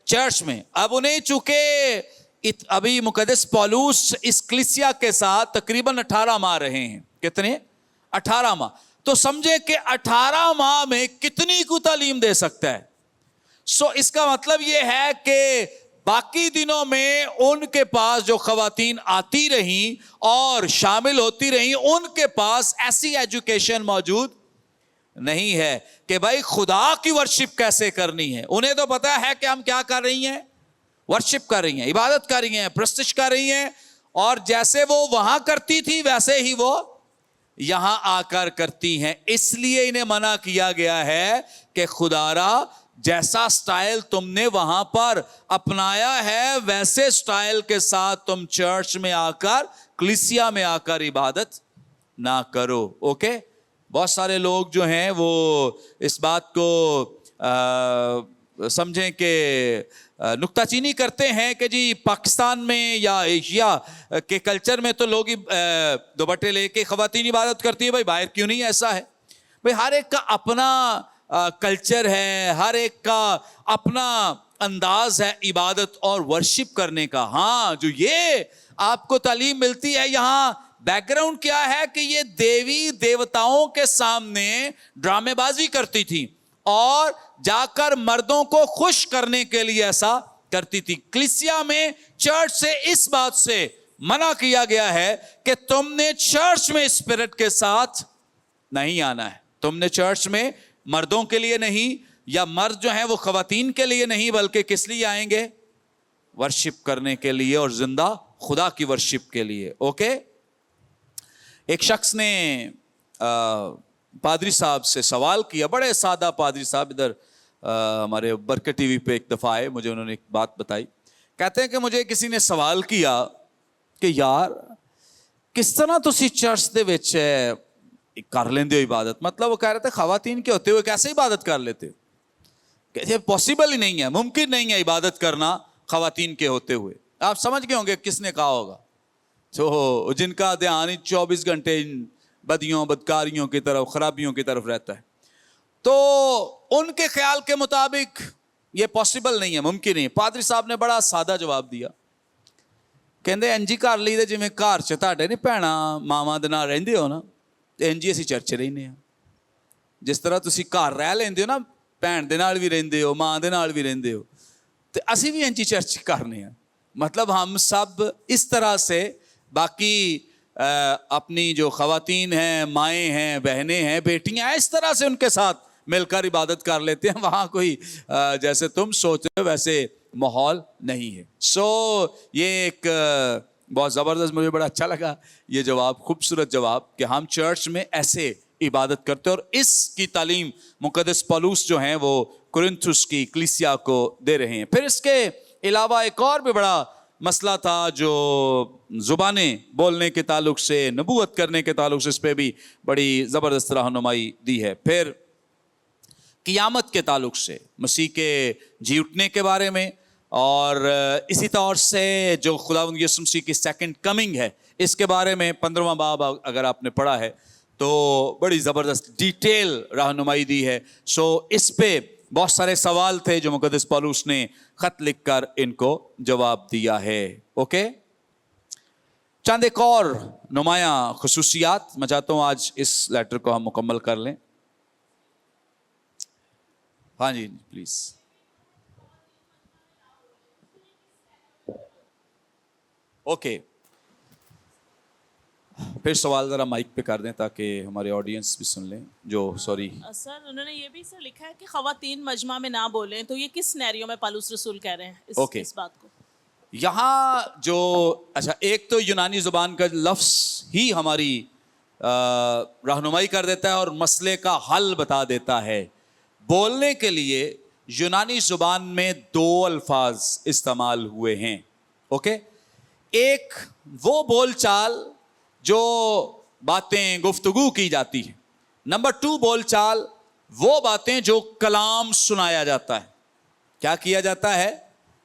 چرچ میں. اب انہیں چونکہ ابھی مقدس پولوس اس کلیسیا کے ساتھ تقریباً 18 ماہ رہے ہیں. کتنے؟ 18 ماہ. تو سمجھے کہ 18 ماہ میں کتنی کو تعلیم دے سکتا ہے. سو اس کا مطلب یہ ہے کہ باقی دنوں میں ان کے پاس جو خواتین آتی رہیں اور شامل ہوتی رہیں, ان کے پاس ایسی ایجوکیشن موجود نہیں ہے کہ بھائی خدا کی ورشپ کیسے کرنی ہے. انہیں تو پتا ہے کہ ہم کیا کر رہی ہیں, ورشپ کر رہی ہیں, عبادت کر رہی ہیں, پرستش کر رہی ہیں, اور جیسے وہ وہاں کرتی تھی ویسے ہی وہ یہاں آ کر کرتی ہیں. اس لیے انہیں منع کیا گیا ہے کہ خدارا جیسا سٹائل تم نے وہاں پر اپنایا ہے ویسے سٹائل کے ساتھ تم چرچ میں آ کر, کلیسیا میں آ کر عبادت نہ کرو. اوکے, بہت سارے لوگ جو ہیں وہ اس بات کو سمجھیں کہ نکتہ چینی کرتے ہیں کہ جی پاکستان میں یا ایشیا کے کلچر میں تو لوگ دوپٹے لے کے خواتین عبادت کرتی ہے. بھائی باہر کیوں نہیں ایسا ہے؟ بھائی ہر ایک کا اپنا کلچر ہے, ہر ایک کا اپنا انداز ہے عبادت اور ورشپ کرنے کا. ہاں, جو یہ آپ کو تعلیم ملتی ہے یہاں, بیک گراؤنڈ کیا ہے کہ یہ دیوی دیوتاؤں کے سامنے ڈرامے بازی کرتی تھی اور جا کر مردوں کو خوش کرنے کے لیے ایسا کرتی تھی. کلیسیا میں چرچ سے اس بات سے منع کیا گیا ہے کہ تم نے چرچ میں اسپرٹ کے ساتھ نہیں آنا ہے. تم نے چرچ میں مردوں کے لیے نہیں, یا مرد جو ہیں وہ خواتین کے لیے نہیں, بلکہ کس لیے آئیں گے؟ ورشپ کرنے کے لیے اور زندہ خدا کی ورشپ کے لیے. اوکے, ایک شخص نے پادری صاحب سے سوال کیا, بڑے سادہ پادری صاحب, ادھر ہمارے برکت ٹی وی پہ ایک دفعہ آئے, مجھے انہوں نے ایک بات بتائی. کہتے ہیں کہ مجھے کسی نے سوال کیا کہ یار کس طرح تسی چرچ دے وچ کر لیندے ہو عبادت. مطلب وہ کہہ رہے تھے خواتین کے ہوتے ہوئے کیسے عبادت کر لیتے ہو, کہ یہ پاسبل ہی نہیں ہے, ممکن نہیں ہے عبادت کرنا خواتین کے ہوتے ہوئے. آپ سمجھ گئے ہوں گے کس نے کہا ہوگا, تو جن کا دھیان 24 گھنٹے بدیوں بدکاریوں کی طرف, خرابیوں کی طرف رہتا ہے. تو ان کے خیال کے مطابق یہ پاسبل نہیں ہے, ممکن نہیں. پادری صاحب نے بڑا سادہ جواب دیا, کہندے انجی کر لی دے جویں گھر چ تہاڈے نہیں بھੈਣਾਂ ਮਾਵਾਂ ਦੇ ਨਾਲ ਰਹਿੰਦੇ ਹੋ ਨਾ, ਤੇ ਇੰਜੀ ਅਸੀਂ ਚਰਚ ਰਹਿੰਦੇ ਆ. ਜਿਸ ਤਰ੍ਹਾਂ ਤੁਸੀਂ ਘਰ ਰਹਿ ਲੈਂਦੇ ਹੋ ਨਾ, ਭੈਣ ਦੇ ਨਾਲ ਵੀ ਰਹਿੰਦੇ ਹੋ, ਮਾਂ ਦੇ ਨਾਲ ਵੀ ਰਹਿੰਦੇ ਹੋ, ਤੇ ਅਸੀਂ ਵੀ ਇੰਜੀ ਚਰਚ ਕਰਨੇ ਆ. مطلب ہم سب اس طرح سے باقی اپنی جو خواتین ہیں, مائیں ہیں, بہنیں ہیں, بیٹیاں ہیں, اس طرح سے ان کے ساتھ مل کر عبادت کر لیتے ہیں. وہاں کوئی جیسے تم سوچ رہے ہو ویسے ماحول نہیں ہے. سو یہ ایک بہت زبردست, مجھے بڑا اچھا لگا یہ جواب, خوبصورت جواب کہ ہم چرچ میں ایسے इबादत करते हैं। और इसकी तालीम मुकद्दस पौलुस जो हैं वो कुरिन्थुस की कलीसिया को दे रहे हैं। फिर इसके अलावा एक और भी बड़ा मसला था जो ज़ुबानें बोलने के ताल्लुक से, नबूवत करने के ताल्लुक से, इस पर भी बड़ी ज़बरदस्त रहनुमाई दी है। फिर क़ियामत के ताल्लुक से, मसीह के जी उठने के बारे में, और इसी तौर से जो खुदावंद यीशु मसीह की सेकंड कमिंग है इसके बारे में 15वां बाब अगर आपने पढ़ा है तो बड़ी ज़बरदस्त डिटेल रहनुमाई दी है। सो इस पे बहुत सारे सवाल थे जो मुकद्दस पौलुस ने खत लिखकर इनको जवाब दिया है। ओके, चंद एक और नुमाया खुसूसियात मैं चाहता हूँ आज इस लेटर को हम मुकम्मल कर लें। हाँ जी प्लीज। ओके, फिर सवाल जरा माइक पे कर दें ताकि हमारे ऑडियंस भी सुन लें। जो सॉरी सर उन्होंने ये भी सर लिखा है कि खवातीन मजमा में ना बोलें, तो ये किस सिनेरियो में पौलुस रसूल कह रहे हैं इस बात को? यहाँ जो अच्छा, एक तो यूनानी ज़ुबान का लफ्ज़ ही हमारी रहनुमाई कर देता है और मसले का हल बता देता है। बोलने के लिए यूनानी ज़ुबान में 2 अल्फाज इस्तेमाल हुए हैं। ओके, एक वो बोलचाल जो बातें गुफ्तगू की जाती है, नंबर 2 बोलचाल वो बातें जो कलाम सुनाया जाता है। क्या किया जाता है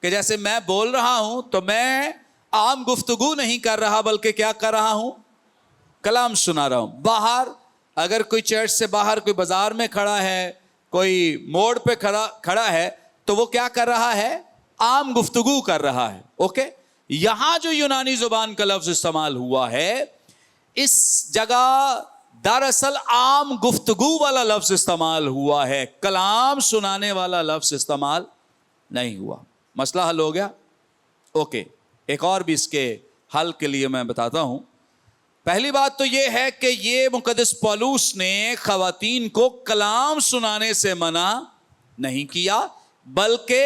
कि जैसे मैं बोल रहा हूं तो मैं आम गुफ्तगू नहीं कर रहा बल्कि क्या कर रहा हूं, कलाम सुना रहा हूं। बाहर अगर कोई चर्च से बाहर कोई बाजार में खड़ा है, कोई मोड़ पे खड़ा है तो वो क्या कर रहा है, आम गुफ्तगू कर रहा है। ओके, यहां जो यूनानी जुबान का लफ्ज इस्तेमाल हुआ है इस जगह दरअसल आम गुफ्तगू वाला लफ्ज इस्तेमाल हुआ है, कलाम सुनाने वाला लफ्ज इस्तेमाल नहीं हुआ। मसला हल हो गया। ओके, एक और भी इसके हल के लिए मैं बताता हूं। पहली बात तो यह है कि ये मुकद्दस पौलुस ने खवातीन को कलाम सुनाने से मना नहीं किया बल्कि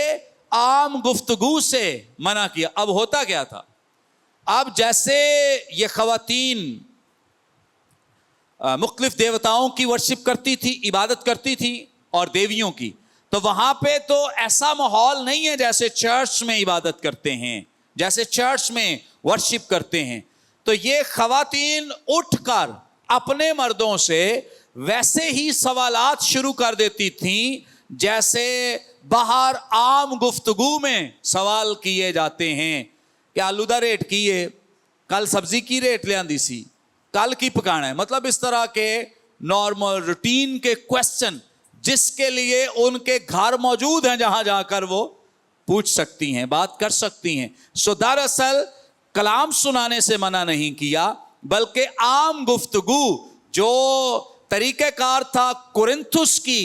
आम गुफ्तगू से मना किया। अब होता क्या था, अब जैसे ये खवातीन मुख्तलिफ देवताओं की वर्शिप करती थी, इबादत करती थी और देवियों की, तो वहां पे तो ऐसा माहौल नहीं है जैसे चर्च में इबादत करते हैं, जैसे चर्च में वर्शिप करते हैं। तो ये खवातीन उठकर अपने मर्दों से वैसे ही सवालात शुरू कर देती थीं जैसे बाहर आम गुफ्तगू में सवाल किए जाते हैं कि आलू दा रेट की है, कल सब्जी की रेट ले आंदी सी, कल की पकाना है। मतलब इस तरह के नॉर्मल रूटीन के क्वेश्चन जिसके लिए उनके घर मौजूद हैं जहां जाकर वो पूछ सकती हैं, बात कर सकती हैं। सो दरअसल कलाम सुनाने से मना नहीं किया बल्कि आम गुफ्तगू जो तरीक़ेकार था कुरिन्थुस की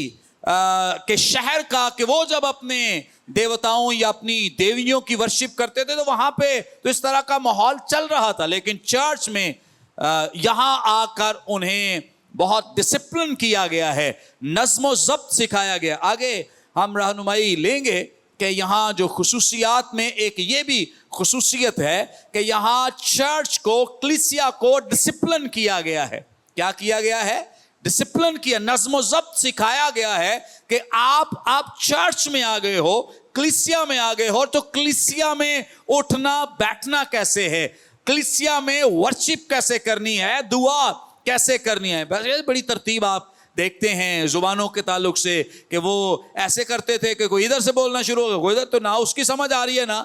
के शहर का, कि वो जब अपने देवताओं या अपनी देवियों की वर्शिप करते थे तो वहां पे तो इस तरह का माहौल चल रहा था। लेकिन चर्च में यहां आकर उन्हें बहुत डिसिप्लिन किया गया है, नज़्म ज़ब्त सिखाया गया। आगे हम रहनुमाई लेंगे कि यहाँ जो खुसूसियात में एक ये भी खुसूसियत है कि यहाँ चर्च को, कलीसिया को डिसिप्लिन किया गया है। क्या किया गया है, डिसिप्लिन किया, नज़्म ज़ब्त सिखाया गया है कि आप चर्च में आ गए हो, कलीसिया में आ गए हो, तो कलीसिया में उठना बैठना कैसे है, कलीसिया में वर्शिप कैसे करनी है, दुआ कैसे करनी है। बड़ी तरतीब आप देखते हैं जुबानों के ताल्लुक से कि वो ऐसे करते थे कि कोई इधर से बोलना शुरू हो गया, कोई इधर, तो ना उसकी समझ आ रही है ना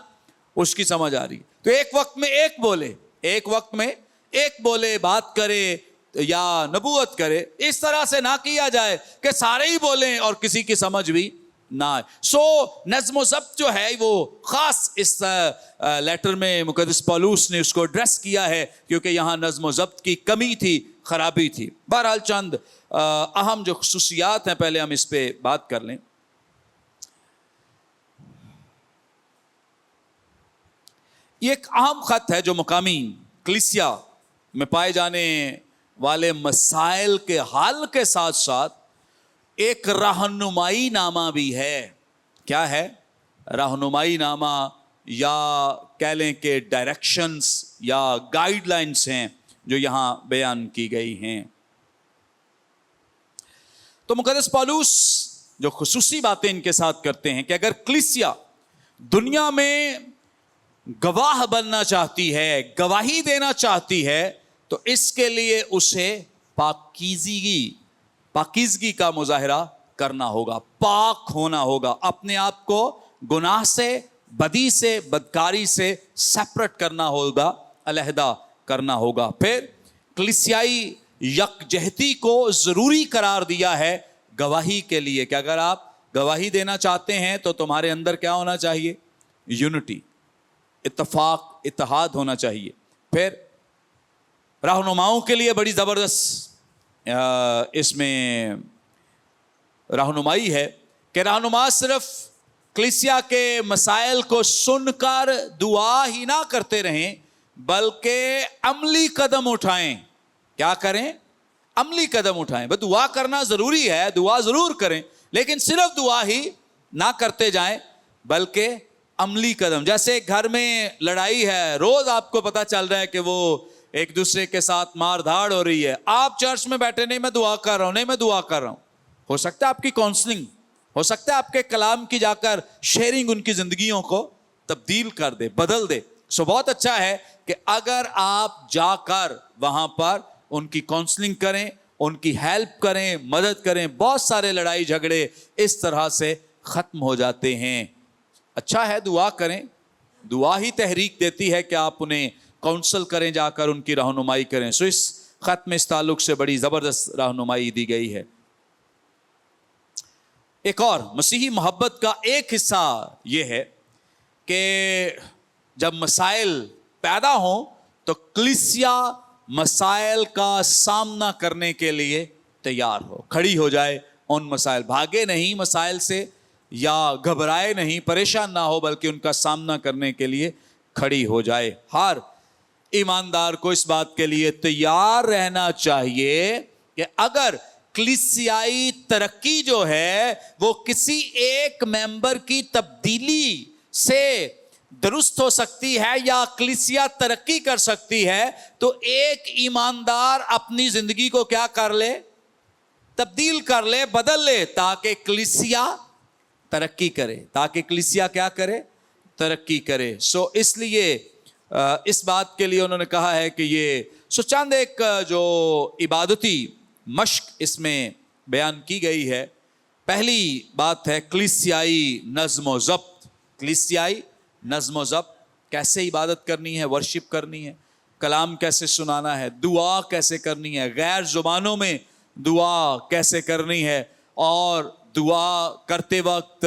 उसकी समझ आ रही है। तो एक वक्त में एक बोले, एक वक्त में एक बोले, बात करे या नबूवत करे, इस तरह से ना किया जाए कि सारे ही बोलें और किसी की समझ भी ना आए। सो नज़्म ज़ब्त जो है वो ख़ास इस लेटर में मुकद्दस पौलुस ने उसको एड्रेस किया है क्योंकि यहाँ नज़्म ज़ब्त की कमी थी, खराबी थी। बहरहाल चंद अहम जो खुसूसियात हैं पहले हम इस पे बात कर लें। ये एक अहम ख़त है जो मुकामी कलीसिया में पाए जाने वाले मसाइल के हल के साथ साथ एक रहनुमाई नामा भी है। क्या है, रहनुमाई नामा, या कह लें कि डायरेक्शंस या गाइडलाइंस हैं जो यहाँ बयान की गई हैं। तो मुकद्दस पौलुस जो खुसूसी बातें इनके साथ करते हैं कि अगर कलीसिया दुनिया में गवाह बनना चाहती है, गवाही देना चाहती है, तो इसके लिए उसे पाकीज़गी का मुजाहिरा करना होगा, पाक होना होगा, अपने आप को गुनाह से, बदी से, बदकारी से सेपरेट करना होगा, अलहदा करना होगा। फिर कलीसियाई यकजहती को जरूरी करार दिया है गवाही के लिए कि अगर आप गवाही देना चाहते हैं तो तुम्हारे अंदर क्या होना चाहिए? यूनिटी, इत्तफाक, इत्तेहाद होना चाहिए। फिर रहनुमाओं के लिए बड़ी ज़बरदस्त इसमें रहनुमाई है कि रहनुमा सिर्फ कलीसिया के मसाइल को सुनकर दुआ ही ना करते रहें, बल्कि अमली कदम उठाएं। क्या करें? अमली कदम उठाएं। बस दुआ करना ज़रूरी है, दुआ ज़रूर करें, लेकिन सिर्फ दुआ ही ना करते जाएं, बल्कि अमली कदम। जैसे घर में लड़ाई है, रोज़ आपको पता चल रहा है कि वो एक दूसरे के साथ मार धाड़ हो रही है, आप चर्च में बैठे, नहीं मैं दुआ कर रहा हूँ, नहीं मैं दुआ कर रहा हूँ। हो सकता है आपकी काउंसलिंग, हो सकता है आपके कलाम की जाकर शेयरिंग उनकी जिंदगियों को तब्दील कर दे, बदल दे। सो बहुत अच्छा है कि अगर आप जाकर वहां पर उनकी काउंसलिंग करें, उनकी हेल्प करें, मदद करें। बहुत सारे लड़ाई झगड़े इस तरह से खत्म हो जाते हैं। अच्छा है, दुआ करें, दुआ ही तहरीक देती है कि आप उन्हें काउंसल करें, जाकर उनकी रहनुमाई करें। सो इस खत में इस ताल्लुक से बड़ी ज़बरदस्त रहनुमाई दी गई है। एक और मसीही मोहब्बत का एक हिस्सा यह है कि जब मसाइल पैदा हों तो कलीसिया मसाइल का सामना करने के लिए तैयार हो, खड़ी हो जाए उन मसाइल, भागे नहीं मसाइल से या घबराए नहीं, परेशान ना हो, बल्कि उनका सामना करने के लिए खड़ी हो जाए। हर ईमानदार को इस बात के लिए तैयार रहना चाहिए कि अगर कलीसियाई तरक्की जो है वो किसी एक मेंबर की तब्दीली से दुरुस्त हो सकती है या कलीसिया तरक्की कर सकती है, तो एक ईमानदार अपनी जिंदगी को क्या कर ले? तब्दील कर ले, बदल ले, ताकि कलीसिया तरक्की करे, ताकि कलीसिया क्या करे? तरक्की करे। सो इसलिए इस बात के लिए उन्होंने कहा है कि ये चंद एक जो इबादती मश्क इसमें बयान की गई है। पहली बात है कलीसियाई नज़्म व ज़ब्त। कलीसियाई नज़्म व ज़ब्त, कैसे इबादत करनी है, वर्शिप करनी है, कलाम कैसे सुनाना है, दुआ कैसे करनी है, गैर ज़ुबानों में दुआ कैसे करनी है, और दुआ करते वक्त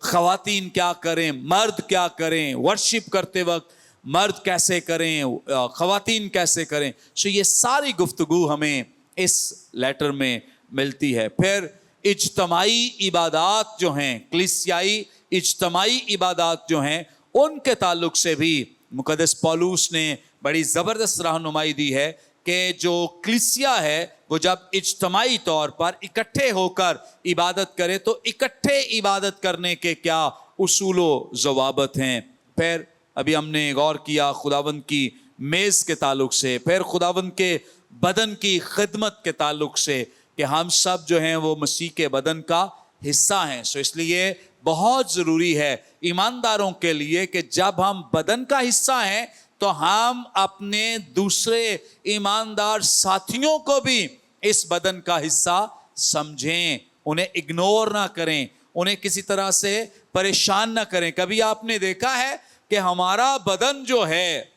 ख़वातीन क्या करें, मर्द क्या करें, वर्शिप करते वक्त मर्द कैसे करें, ख़वातीन कैसे करें। सो ये सारी गुफ्तगू हमें इस लेटर में मिलती है। फिर इज्तमाई इबादात जो हैं, कलीसियाई इज्तमाई इबादात जो हैं, उनके ताल्लुक से भी मुकद्दस पौलुस ने बड़ी ज़बरदस्त रहनुमाई दी है कि जो कलीसिया है वो जब इज्तमाई तौर पर इकट्ठे होकर इबादत करे तो इकट्ठे इबादत करने के क्या उसूल व ज़वाबित हैं। फिर अभी हमने गौर किया खुदावंद की मेज़ के ताल्लुक से, फिर खुदावंद के बदन की खिदमत के ताल्लुक से कि हम सब जो हैं वो मसीह के बदन का हिस्सा हैं। सो इसलिए बहुत ज़रूरी है ईमानदारों के लिए कि जब हम बदन का हिस्सा हैं तो हम अपने दूसरे ईमानदार साथियों को भी इस बदन का हिस्सा समझें, उन्हें इग्नोर ना करें, उन्हें किसी तरह से परेशान ना करें। कभी आपने देखा है कि हमारा बदन जो है,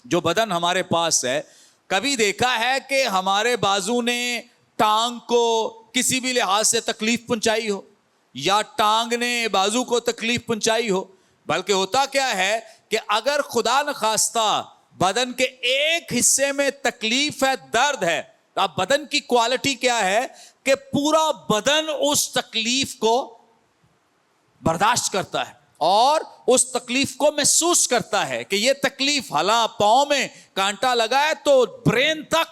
जो बदन हमारे पास है, कभी देखा है कि हमारे बाजू ने टांग को किसी भी लिहाज से तकलीफ पहुंचाई हो या टांग ने बाजू को तकलीफ पहुंचाई हो? बल्कि होता क्या है कि अगर खुदा न खास्ता बदन के एक हिस्से में तकलीफ है, दर्द है, तो अब बदन की क्वालिटी क्या है कि पूरा बदन उस तकलीफ को बर्दाश्त करता है और उस तकलीफ को महसूस करता है कि ये तकलीफ, हाला पाँव में कांटा लगा है तो ब्रेन तक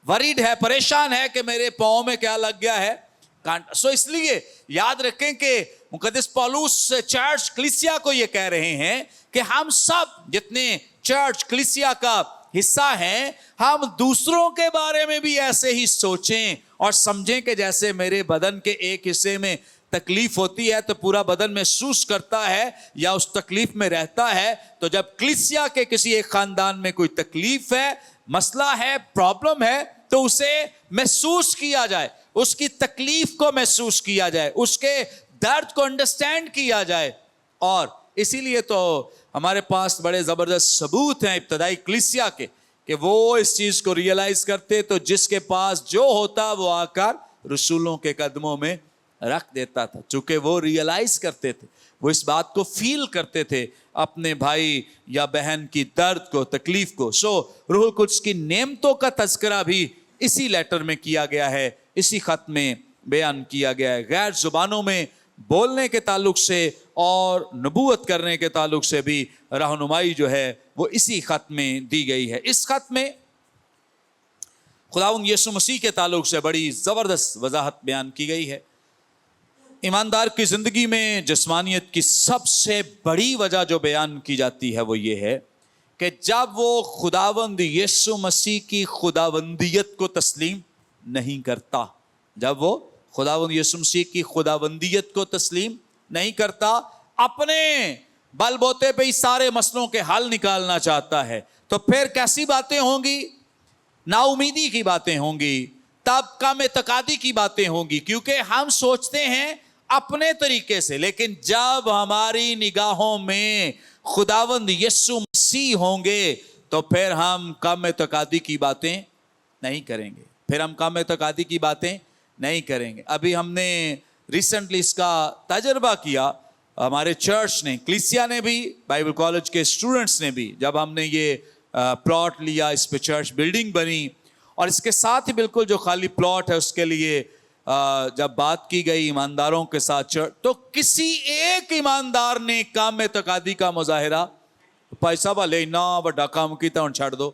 वरीड है, परेशान है कि मेरे पाँव में क्या लग गया है, कांटा। सो इसलिए याद रखें कि मुकद्दस पौलुस चर्च कलीसिया को ये कह रहे हैं कि हम सब जितने चर्च कलीसिया का हिस्सा हैं, हम दूसरों के बारे में भी ऐसे ही सोचें और समझें कि जैसे मेरे बदन के एक हिस्से में तकलीफ होती है तो पूरा बदन महसूस करता है या उस तकलीफ में रहता है। तो जब कलीसिया के किसी एक खानदान में कोई तकलीफ है, मसला है, प्रॉब्लम है, तो उसे महसूस किया जाए, उसकी तकलीफ को महसूस किया जाए, उसके दर्द को अंडरस्टैंड किया जाए। और इसीलिए तो हमारे पास बड़े जबरदस्त सबूत हैं इब्तदाई कलीसिया के कि वो इस चीज को रियलाइज करते, तो जिसके पास जो होता वो आकर रसूलों के कदमों में रख देता था। चूंकि वो रियलाइज करते थे, वो इस बात को फील करते थे, अपने भाई या बहन की दर्द को, तकलीफ को। सो रूहुल कुद्स की नेमतों का तज़किरा भी इसी लेटर में किया गया है, इसी खत में बयान किया गया है। गैर जुबानों में बोलने के ताल्लुक से और नबूवत करने के ताल्लुक से भी रहनुमाई जो है वो इसी खत में दी गई है। इस खत में खुदावंद यीशु मसीह के ताल्लुक से बड़ी ज़बरदस्त वजाहत बयान की गई है। ईमानदार की ज़िंदगी में जिस्मानियत की सबसे बड़ी वजह जो बयान की जाती है वो ये है कि जब वो खुदावंद यीशु मसीह की खुदावंदियत को तस्लीम नहीं करता, जब वो खुदावंद यीशु मसीह की खुदावंदियत को तस्लीम नहीं करता, अपने बलबोते पे ही सारे मसलों के हल निकालना चाहता है, तो फिर कैसी बातें होंगी? नाउमीदी की बातें होंगी, तब कम एतकादी की बातें होंगी, क्योंकि हम सोचते हैं अपने तरीके से। लेकिन जब हमारी निगाहों में खुदावंद यीशु मसीह होंगे तो फिर हम कम एतकादी की बातें नहीं करेंगे, फिर हम कम एतकादी की बातें नहीं करेंगे। अभी हमने रिसेंटली इसका तजर्बा किया, हमारे चर्च ने, कलीसिया ने भी, बाइबल कॉलेज के स्टूडेंट्स ने भी, जब हमने ये प्लॉट लिया, इस पे चर्च बिल्डिंग बनी, और इसके साथ ही बिल्कुल जो खाली प्लॉट है उसके लिए जब बात की गई ईमानदारों के साथ चर्च, तो किसी एक ईमानदार ने काम एतकादी का मुजाहिरा, पैसा वाले ना बड़ा काम कीता हुण छड़ दो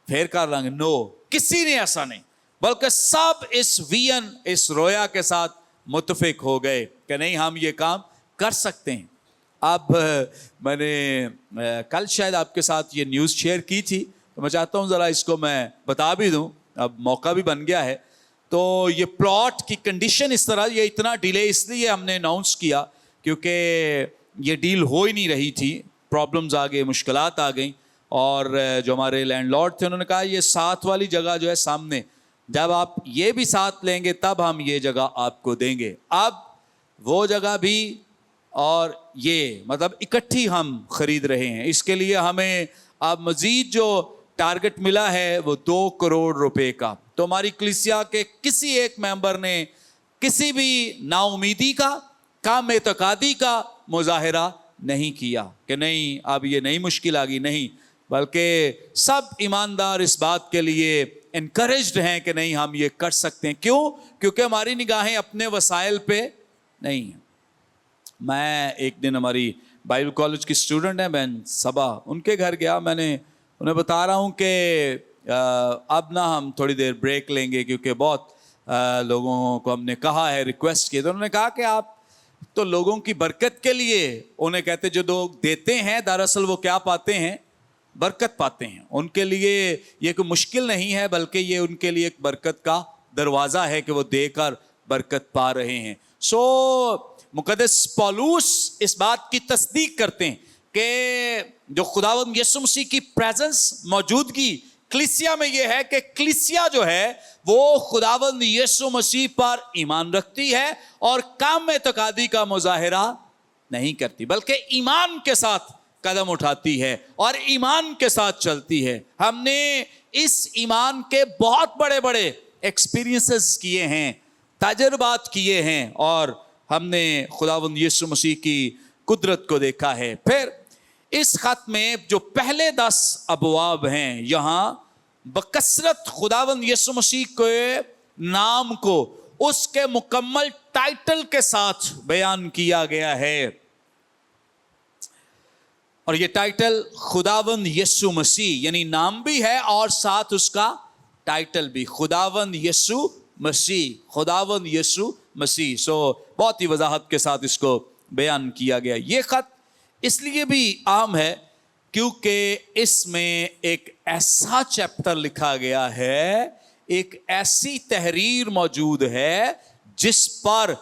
फिर कर लांगे, नो, किसी ने ऐसा नहीं, बल्कि सब इस विजन, इस रोया के साथ मुत्तफिक हो गए कि नहीं, हम ये काम कर सकते हैं। अब मैंने कल शायद आपके साथ ये न्यूज़ शेयर की थी, तो मैं चाहता हूँ ज़रा इसको मैं बता भी दूँ, अब मौका भी बन गया है। तो ये प्लॉट की कंडीशन इस तरह, ये इतना डिले इसलिए हमने अनाउंस किया क्योंकि ये डील हो ही नहीं रही थी, प्रॉब्लम्स आ गए, मुश्किलात आ गई, और जो हमारे लैंडलॉर्ड थे उन्होंने कहा ये साथ वाली जगह जो है सामने, जब आप ये भी साथ लेंगे तब हम ये जगह आपको देंगे। अब वो जगह भी और ये मतलब इकट्ठी हम खरीद रहे हैं। इसके लिए हमें अब मज़ीद जो टारगेट मिला है वो 2 करोड़ रुपए का। तो हमारी कलीसिया के किसी एक मेंबर ने किसी भी नाउमीदी का, काम एतकादी का मुजाहिरा नहीं किया कि नहीं अब ये नई मुश्किल आ गई, नहीं, बल्कि सब ईमानदार इस बात के लिए इनकरेज्ड हैं कि नहीं, हम ये कर सकते हैं। क्यों? क्योंकि हमारी निगाहें अपने वसाइल पे नहीं हैं। मैं एक दिन, हमारी बाइबल कॉलेज की स्टूडेंट है बहन सबा, उनके घर गया, मैंने उन्हें बता रहा हूँ कि अब ना हम थोड़ी देर ब्रेक लेंगे क्योंकि बहुत लोगों को हमने कहा है, रिक्वेस्ट की, तो उन्होंने कहा कि आप तो लोगों की बरकत के लिए, उन्हें कहते जो लोग देते हैं दरअसल वो क्या पाते हैं? बरकत पाते हैं। उनके लिए ये कोई मुश्किल नहीं है, बल्कि ये उनके लिए एक बरकत का दरवाज़ा है कि वो देकर बरकत पा रहे हैं। सो मुकद्दस पौलुस इस बात की तस्दीक करते हैं कि जो खुदावंद यीशु मसीह की प्रेजेंस, मौजूदगी कलीसिया में ये है कि कलीसिया जो है वो खुदावंद यीशु मसीह पर ईमान रखती है और काम एतकादी का मुजाहिरा नहीं करती, बल्कि ईमान के साथ कदम उठाती है और ईमान के साथ चलती है। हमने इस ईमान के बहुत बड़े बड़े एक्सपीरियंसेस किए हैं, तजर्बात किए हैं, और हमने खुदावंद यीशु मसीह की कुदरत को देखा है। फिर इस खत में जो पहले 10 अबवाब हैं, यहाँ बकसरत खुदावंद यीशु मसीह के नाम को उसके मुकम्मल टाइटल के साथ बयान किया गया है, और ये टाइटल खुदावंद यीशु मसीह, यानी नाम भी है और साथ उसका टाइटल भी, खुदावंद यीशु मसीह, खुदावंद यीशु मसीह। सो बहुत ही वजाहत के साथ इसको बयान किया गया। ये खत इसलिए भी आम है क्योंकि इसमें एक ऐसा चैप्टर लिखा गया है, एक ऐसी तहरीर मौजूद है जिस पर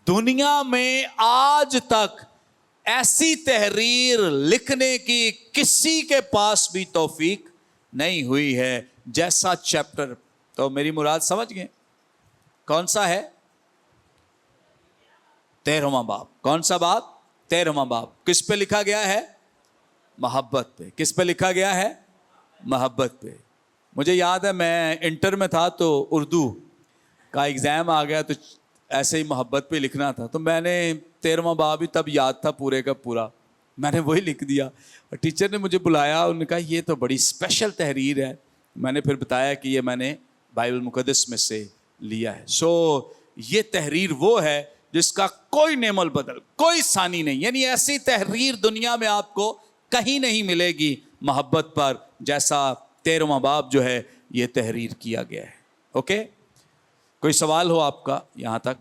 दुनिया में आज तक ऐसी तहरीर लिखने की किसी के पास भी तौफीक नहीं हुई है जैसा चैप्टर। तो मेरी मुराद समझ गए कौन सा है? 13वां बाब। कौन सा बाब? 13वां बाब। किस पे लिखा गया है? मोहब्बत पे। किस पे लिखा गया है? मोहब्बत पे। मुझे याद है मैं इंटर में था तो उर्दू का एग्ज़ाम आ गया तो ऐसे ही मोहब्बत पे लिखना था, तो मैंने 13वां बाब ही तब याद था पूरे का पूरा, मैंने वही लिख दिया। और टीचर ने मुझे बुलाया, उन्होंने कहा ये तो बड़ी स्पेशल तहरीर है। मैंने फिर बताया कि ये मैंने बाइबल मुक़द्दस में से लिया है। सो ये तहरीर वो है जिसका कोई नेमल बदल, कोई सानी नहीं, यानी ऐसी तहरीर दुनिया में आपको कहीं नहीं मिलेगी मोहब्बत पर जैसा 13वां बाब जो है ये तहरीर किया गया है। ओके, कोई सवाल हो आपका यहाँ तक?